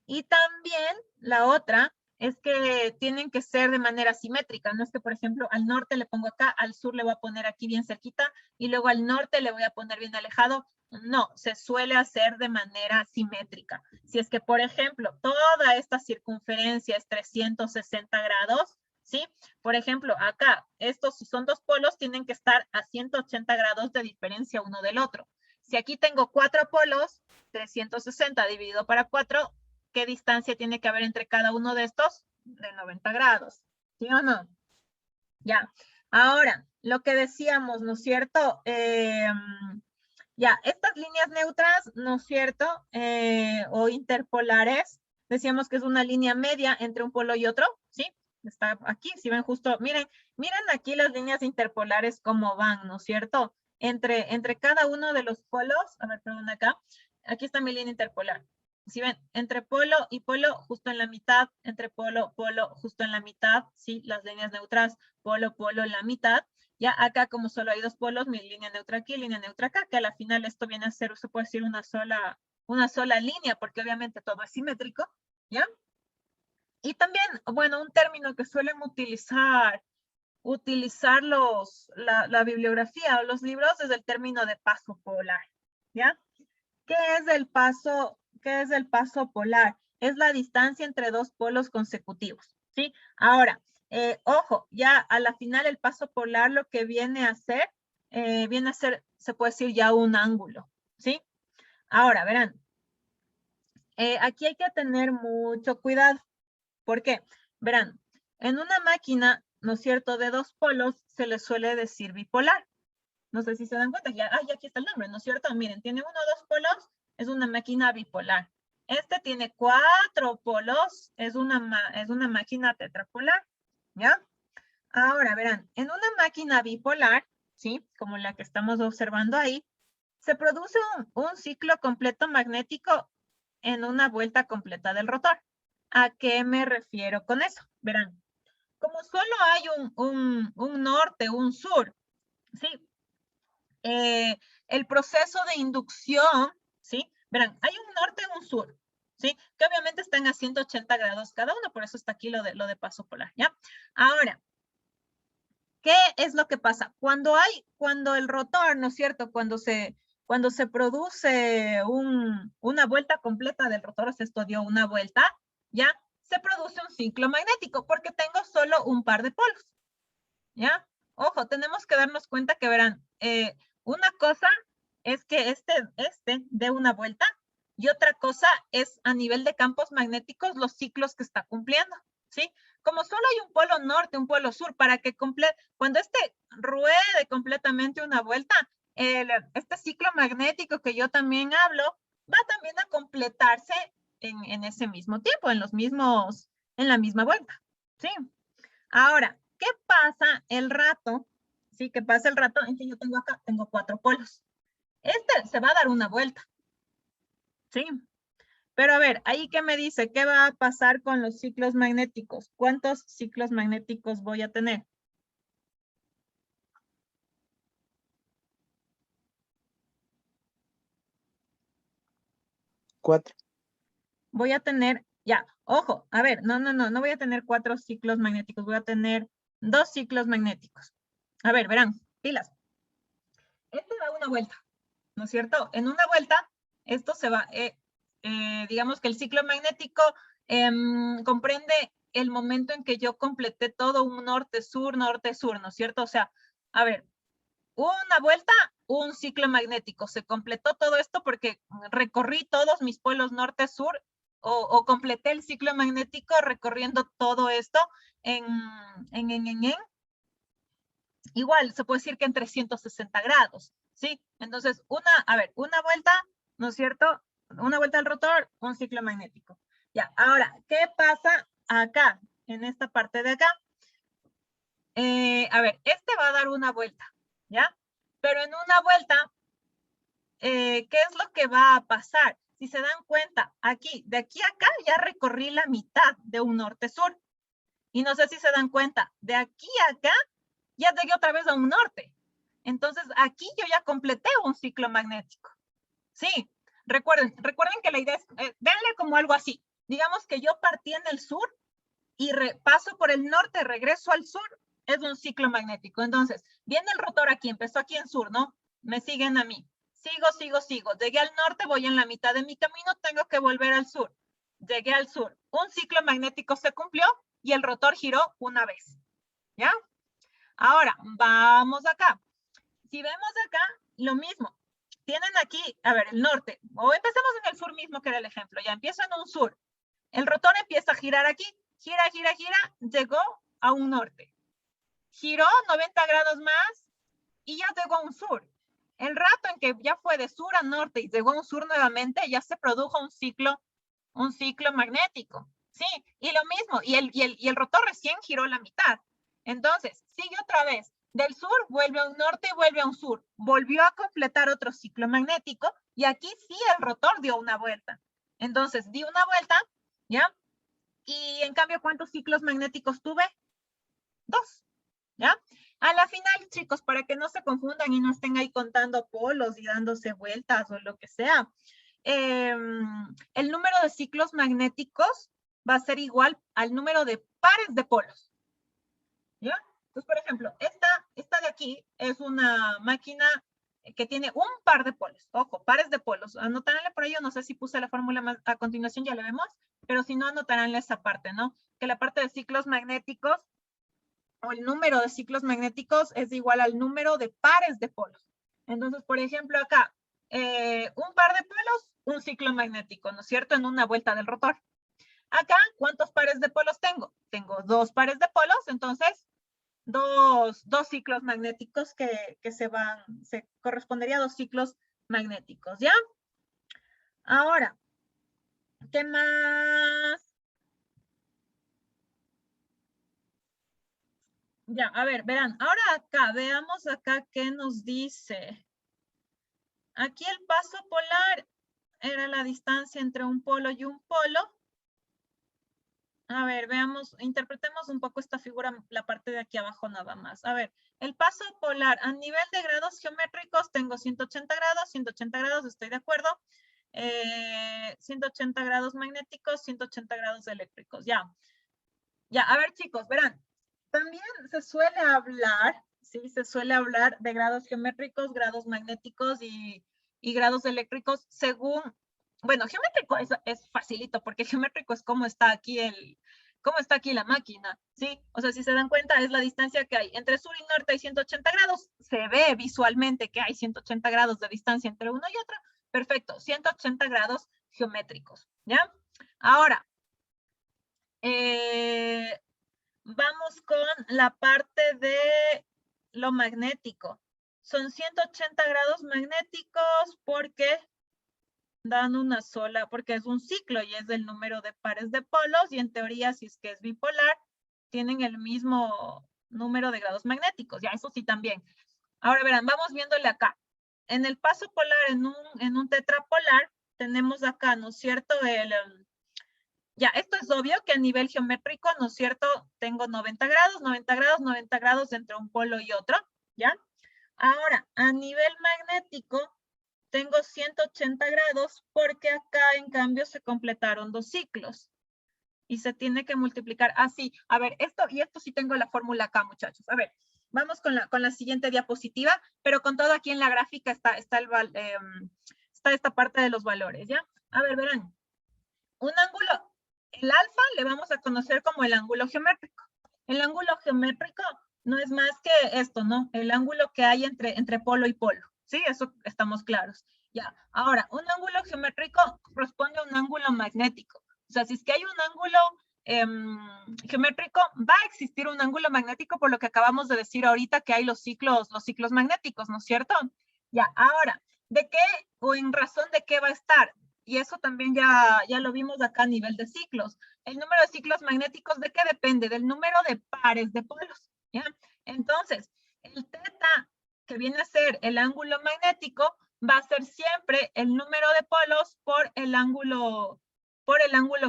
Y también la otra es que tienen que ser de manera simétrica. No es que, por ejemplo, al norte le pongo acá, al sur le voy a poner aquí bien cerquita y luego al norte le voy a poner bien alejado. No, se suele hacer de manera simétrica. Si es que, por ejemplo, toda esta circunferencia es 360 grados, ¿sí? Por ejemplo, acá, estos si son dos polos, tienen que estar a 180 grados de diferencia uno del otro. Si aquí tengo 4 polos, 360 dividido para 4, ¿qué distancia tiene que haber entre cada uno de estos? De 90 grados, ¿sí o no? Ya, ahora, lo que decíamos, ¿no es cierto? Ya, estas líneas neutras, ¿no es cierto? O interpolares, decíamos que es una línea media entre un polo y otro, ¿sí? Está aquí, si ven justo, miren aquí las líneas interpolares cómo van, ¿no es cierto? Entre cada uno de los polos, a ver, perdón, acá, aquí está mi línea interpolar. Si ven, entre polo y polo, justo en la mitad, entre polo, polo, justo en la mitad, ¿sí? Las líneas neutras, polo, polo, en la mitad. Ya acá, como solo hay dos polos, mi línea neutra aquí, línea neutra acá, que a la final esto viene a ser, se puede decir una sola línea, porque obviamente todo es simétrico, ¿ya? Y también, bueno, un término que suelen utilizar la bibliografía o los libros es el término de paso polar, ¿ya? ¿Qué es el paso polar? Es la distancia entre dos polos consecutivos, ¿sí? Ahora, ojo, ya a la final el paso polar lo que viene a ser, se puede decir ya un ángulo, ¿sí? Ahora, verán, aquí hay que tener mucho cuidado. ¿Por qué? Verán, en una máquina, ¿no es cierto?, de dos polos se le suele decir bipolar. No sé si se dan cuenta, ya aquí está el nombre, ¿no es cierto? Miren, tiene 1 o 2 polos, es una máquina bipolar. Este tiene 4 polos, es una máquina tetrapolar, ¿ya? Ahora, verán, en una máquina bipolar, ¿sí? Como la que estamos observando ahí, se produce un ciclo completo magnético en una vuelta completa del rotor. ¿A qué me refiero con eso? Verán, como solo hay un norte, un sur, ¿sí? El proceso de inducción, ¿sí? Verán, hay un norte y un sur, ¿sí? Que obviamente están a 180 grados cada uno, por eso está aquí lo de paso polar, ¿ya? Ahora, ¿qué es lo que pasa? Cuando el rotor, ¿no es cierto? Cuando se produce una vuelta completa del rotor, o sea, esto dio una vuelta, ¿ya? Se produce un ciclo magnético porque tengo solo un par de polos, ¿ya? Ojo, tenemos que darnos cuenta que verán, una cosa es que este dé una vuelta y otra cosa es a nivel de campos magnéticos los ciclos que está cumpliendo, ¿sí? Como solo hay un polo norte, un polo sur, cuando ruede completamente una vuelta, este ciclo magnético que yo también hablo, va también a completarse en ese mismo tiempo, en la misma vuelta, ¿sí? Ahora, ¿qué pasa el rato? Sí, ¿qué pasa el rato en que yo tengo 4 polos? Este se va a dar una vuelta, ¿sí? Pero a ver, ahí ¿qué me dice? ¿Qué va a pasar con los ciclos magnéticos? ¿Cuántos ciclos magnéticos voy a tener? Cuatro. Voy a tener, ya, ojo, a ver, no voy a tener 4 ciclos magnéticos, voy a tener 2 ciclos magnéticos. A ver, verán, pilas. Este da una vuelta, ¿no es cierto? En una vuelta, esto se va, digamos que el ciclo magnético comprende el momento en que yo completé todo un norte-sur, ¿no es cierto? O sea, a ver, una vuelta, un ciclo magnético. Se completó todo esto porque recorrí todos mis polos norte-sur o completé el ciclo magnético recorriendo todo esto igual se puede decir que en 360 grados, ¿sí? Entonces, una vuelta, ¿no es cierto? Una vuelta al rotor, un ciclo magnético. Ya, ahora, ¿qué pasa acá, en esta parte de acá? A ver, este va a dar una vuelta, ¿ya? Pero en una vuelta, ¿qué es lo que va a pasar? Si se dan cuenta, aquí, de aquí a acá, ya recorrí la mitad de un norte-sur. Y no sé si se dan cuenta, de aquí a acá, ya llegué otra vez a un norte. Entonces, aquí yo ya completé un ciclo magnético. Sí, recuerden que la idea es, véanle como algo así. Digamos que yo partí en el sur y paso por el norte, regreso al sur, es un ciclo magnético. Entonces, viene el rotor aquí, empezó aquí en sur, ¿no? Me siguen a mí. Sigo. Llegué al norte, voy en la mitad de mi camino, tengo que volver al sur. Llegué al sur. Un ciclo magnético se cumplió y el rotor giró una vez. ¿Ya? Ahora, vamos acá. Si vemos acá, lo mismo. Tienen aquí, a ver, el norte. O empezamos en el sur mismo, que era el ejemplo. Ya empiezo en un sur. El rotor empieza a girar aquí. Gira. Llegó a un norte. Giró 90 grados más y ya llegó a un sur. El rato en que ya fue de sur a norte y llegó a un sur nuevamente, ya se produjo un ciclo magnético. Sí, y lo mismo. Y el rotor recién giró la mitad. Entonces, sigue otra vez. Del sur vuelve a un norte y vuelve a un sur. Volvió a completar otro ciclo magnético y aquí sí el rotor dio una vuelta. Entonces, di una vuelta, ¿ya? Y en cambio, ¿cuántos ciclos magnéticos tuve? 2, ¿ya? A la final, chicos, para que no se confundan y no estén ahí contando polos y dándose vueltas o lo que sea, el número de ciclos magnéticos va a ser igual al número de pares de polos, ¿ya? Entonces, por ejemplo, esta de aquí es una máquina que tiene un par de polos. Ojo, pares de polos. Anotaránle por ello, no sé si puse la fórmula más a continuación, ya la vemos, pero si no, anotaránle esa parte, ¿no? Que la parte de ciclos magnéticos o el número de ciclos magnéticos es igual al número de pares de polos. Entonces, por ejemplo, acá, un par de polos, un ciclo magnético, ¿no es cierto? En una vuelta del rotor. Acá, ¿cuántos pares de polos tengo? Tengo 2 pares de polos, entonces, dos ciclos magnéticos que se correspondería a 2 ciclos magnéticos, ¿ya? Ahora, ¿qué más? Ya, a ver, verán, ahora acá, veamos acá qué nos dice. Aquí el paso polar era la distancia entre un polo y un polo. A ver, veamos, interpretemos un poco esta figura, la parte de aquí abajo nada más. A ver, el paso polar a nivel de grados geométricos tengo 180 grados, estoy de acuerdo. 180 grados magnéticos, 180 grados eléctricos, ya. Ya, a ver chicos, verán, también se suele hablar, ¿sí? Se suele hablar de grados geométricos, grados magnéticos y grados eléctricos según, bueno, geométrico es facilito porque geométrico es cómo está aquí la máquina, ¿sí? O sea, si se dan cuenta es la distancia que hay. Entre sur y norte hay 180 grados, se ve visualmente que hay 180 grados de distancia entre uno y otro. Perfecto, 180 grados geométricos, ¿ya? Ahora, vamos con la parte de lo magnético. Son 180 grados magnéticos porque dan una sola, porque es un ciclo y es el número de pares de polos y en teoría si es que es bipolar, tienen el mismo número de grados magnéticos. Ya, eso sí también. Ahora verán, vamos viéndole acá. En el paso polar, en un tetrapolar, tenemos acá, ¿no es cierto? Ya, esto es obvio que a nivel geométrico, ¿no es cierto? Tengo 90 grados, 90 grados, 90 grados entre un polo y otro, ¿ya? Ahora, a nivel magnético, tengo 180 grados porque acá, en cambio, se completaron 2 ciclos. Y se tiene que multiplicar así. A ver, esto sí tengo la fórmula acá, muchachos. A ver, vamos con la siguiente diapositiva, pero con todo aquí en la gráfica está esta parte de los valores, ¿ya? A ver, verán. Un ángulo, el alfa le vamos a conocer como el ángulo geométrico. El ángulo geométrico no es más que esto, ¿no? El ángulo que hay entre polo y polo. ¿Sí? Eso estamos claros. Ya. Ahora, un ángulo geométrico corresponde a un ángulo magnético. O sea, si es que hay un ángulo geométrico, va a existir un ángulo magnético, por lo que acabamos de decir ahorita que hay los ciclos magnéticos, ¿no es cierto? Ya, ahora, ¿de qué o en razón de qué va a estar? Y eso también ya lo vimos acá a nivel de ciclos. El número de ciclos magnéticos, ¿de qué depende? Del número de pares de polos, ¿ya? Entonces, el teta, que viene a ser el ángulo magnético, va a ser siempre el número de polos por el ángulo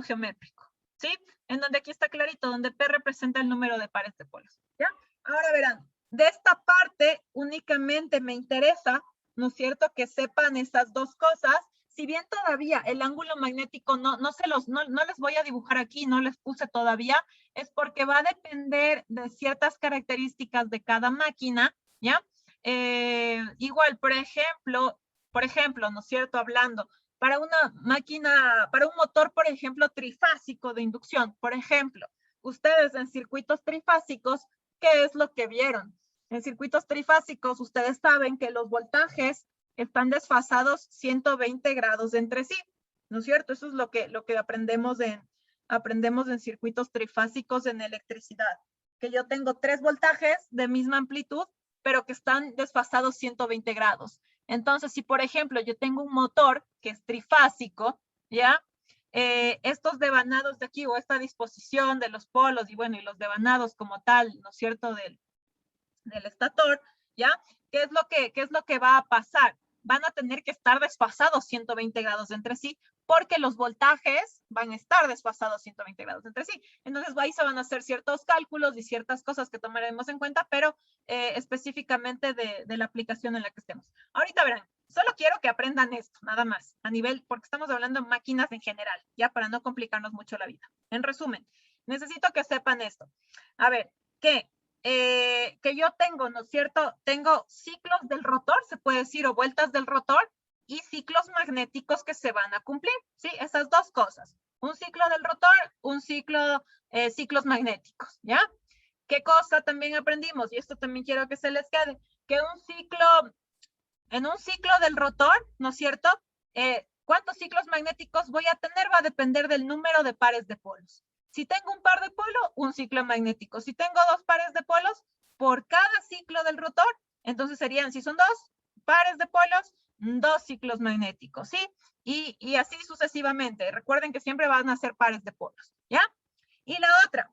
geométrico, ¿sí? En donde aquí está clarito, donde P representa el número de pares de polos, ¿ya? Ahora verán, de esta parte únicamente me interesa, ¿no es cierto?, que sepan esas dos cosas. Si bien todavía el ángulo magnético no les voy a dibujar aquí, no les puse todavía, es porque va a depender de ciertas características de cada máquina, ¿ya? Igual, por ejemplo, ¿no es cierto?, hablando, para una máquina, para un motor, por ejemplo, trifásico de inducción, por ejemplo, ustedes en circuitos trifásicos, ¿qué es lo que vieron? En circuitos trifásicos, ustedes saben que los voltajes están desfasados 120 grados entre sí, ¿no es cierto? Eso es lo que aprendemos en circuitos trifásicos en electricidad, que yo tengo 3 voltajes de misma amplitud, pero que están desfasados 120 grados. Entonces, si por ejemplo yo tengo un motor que es trifásico, ¿ya? Estos devanados de aquí o esta disposición de los polos y bueno, y los devanados como tal, ¿no es cierto?, del estator, ¿ya? ¿Qué es lo que va a pasar? Van a tener que estar desfasados 120 grados entre sí, porque los voltajes van a estar desfasados 120 grados entre sí. Entonces, ahí se van a hacer ciertos cálculos y ciertas cosas que tomaremos en cuenta, pero específicamente de la aplicación en la que estemos. Ahorita verán, solo quiero que aprendan esto, nada más, a nivel, porque estamos hablando de máquinas en general, ya para no complicarnos mucho la vida. En resumen, necesito que sepan esto. A ver, que yo tengo, ¿no es cierto? Tengo ciclos del rotor, se puede decir, o vueltas del rotor, y ciclos magnéticos que se van a cumplir, ¿sí? Esas dos cosas. Un ciclo del rotor, un ciclo, ciclos magnéticos, ¿ya? ¿Qué cosa también aprendimos? Y esto también quiero que se les quede, que en un ciclo del rotor, ¿no es cierto? ¿Cuántos ciclos magnéticos voy a tener? Va a depender del número de pares de polos. Si tengo un par de polos, un ciclo magnético. Si tengo 2 pares de polos, por cada ciclo del rotor, entonces serían, si son 2 pares de polos, 2 ciclos magnéticos, ¿sí? Y así sucesivamente. Recuerden que siempre van a ser pares de polos, ¿ya? Y la otra,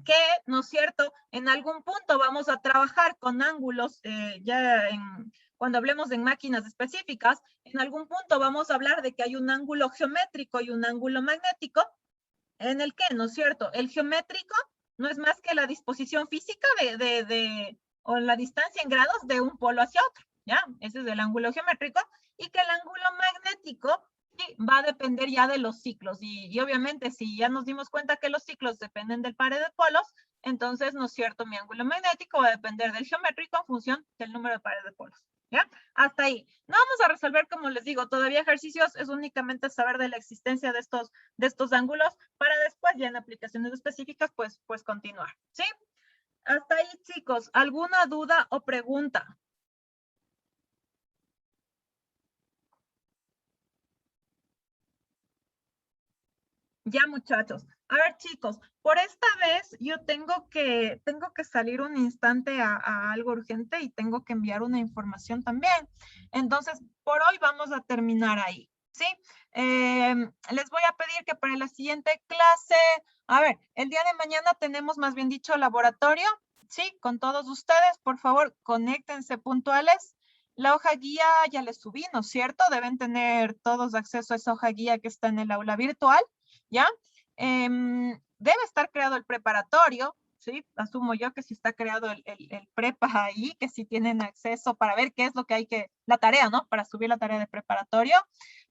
que, ¿no es cierto?, en algún punto vamos a trabajar con ángulos, cuando hablemos en máquinas específicas, en algún punto vamos a hablar de que hay un ángulo geométrico y un ángulo magnético, en el que, ¿no es cierto?, el geométrico no es más que la disposición física o la distancia en grados de un polo hacia otro, ¿ya? Ese es el ángulo geométrico, y que el ángulo magnético sí, va a depender ya de los ciclos, y obviamente si ya nos dimos cuenta que los ciclos dependen del par de polos, entonces, ¿no es cierto?, mi ángulo magnético va a depender del geométrico en función del número de pares de polos, ¿ya? Hasta ahí. No vamos a resolver, como les digo, todavía ejercicios, es únicamente saber de la existencia de estos ángulos, para después ya en aplicaciones específicas, pues continuar, ¿sí? Hasta ahí, chicos. ¿Alguna duda o pregunta? Ya, muchachos. A ver, chicos, por esta vez yo tengo que salir un instante a algo urgente y tengo que enviar una información también. Entonces, por hoy vamos a terminar ahí, ¿sí? Les voy a pedir que para la siguiente clase, a ver, el día de mañana tenemos, más bien dicho, laboratorio, ¿sí? Con todos ustedes, por favor, conéctense puntuales. La hoja guía ya les subí, ¿no es cierto? Deben tener todos acceso a esa hoja guía que está en el aula virtual, ¿ya? Debe estar creado el preparatorio, ¿sí? Asumo yo que si está creado el prepa ahí, que si tienen acceso para ver qué es lo que hay la tarea, ¿no? Para subir la tarea de preparatorio.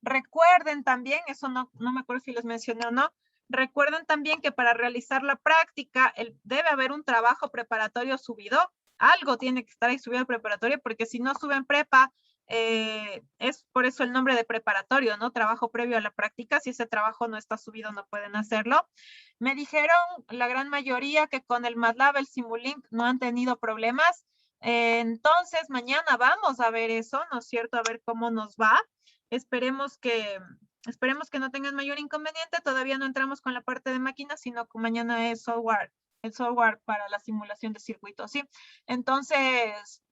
Recuerden también, eso no me acuerdo si les mencioné o no, recuerden también que para realizar la práctica debe haber un trabajo preparatorio subido, algo tiene que estar ahí subido al preparatorio, porque si no suben prepa, es por eso el nombre de preparatorio, ¿no? Trabajo previo a la práctica. Si ese trabajo no está subido, no pueden hacerlo. Me dijeron la gran mayoría que con el MATLAB, el Simulink, no han tenido problemas. Entonces, mañana vamos a ver eso, ¿no es cierto? A ver cómo nos va. Esperemos que esperemos que no tengan mayor inconveniente. Todavía no entramos con la parte de máquinas, sino que mañana es software, el software para la simulación de circuitos, ¿sí? Entonces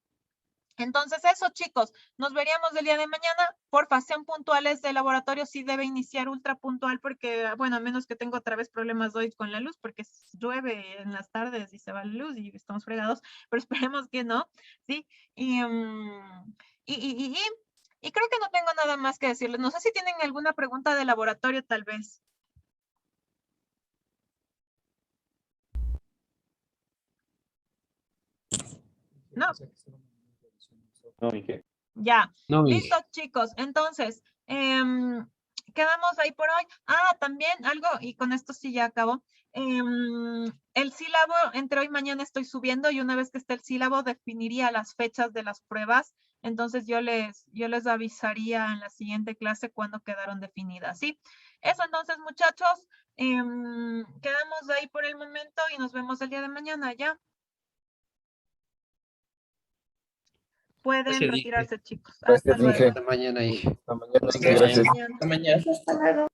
eso, chicos, nos veríamos el día de mañana. Porfa, sean puntuales de laboratorio, sí debe iniciar ultra puntual porque, bueno, a menos que tengo otra vez problemas hoy con la luz porque llueve en las tardes y se va la luz y estamos fregados, pero esperemos que no, ¿sí? Y creo que no tengo nada más que decirles. No sé si tienen alguna pregunta de laboratorio, tal vez. No. No, Inge. Ya, No, listo, Inge. chicos. Entonces, quedamos ahí por hoy. Ah, también algo, y con esto sí ya acabo. El sílabo, entre hoy y mañana estoy subiendo y una vez que esté el sílabo definiría las fechas de las pruebas. Entonces yo les avisaría en la siguiente clase cuando quedaron definidas, ¿sí? Eso entonces, muchachos, quedamos ahí por el momento y nos vemos el día de mañana, ¿ya? Pueden Gracias, Inge. retirarse, chicos. Gracias, Hasta luego. Inge. Hasta mañana, Inge. Hasta mañana, Inge. Hasta Gracias. mañana. Hasta mañana.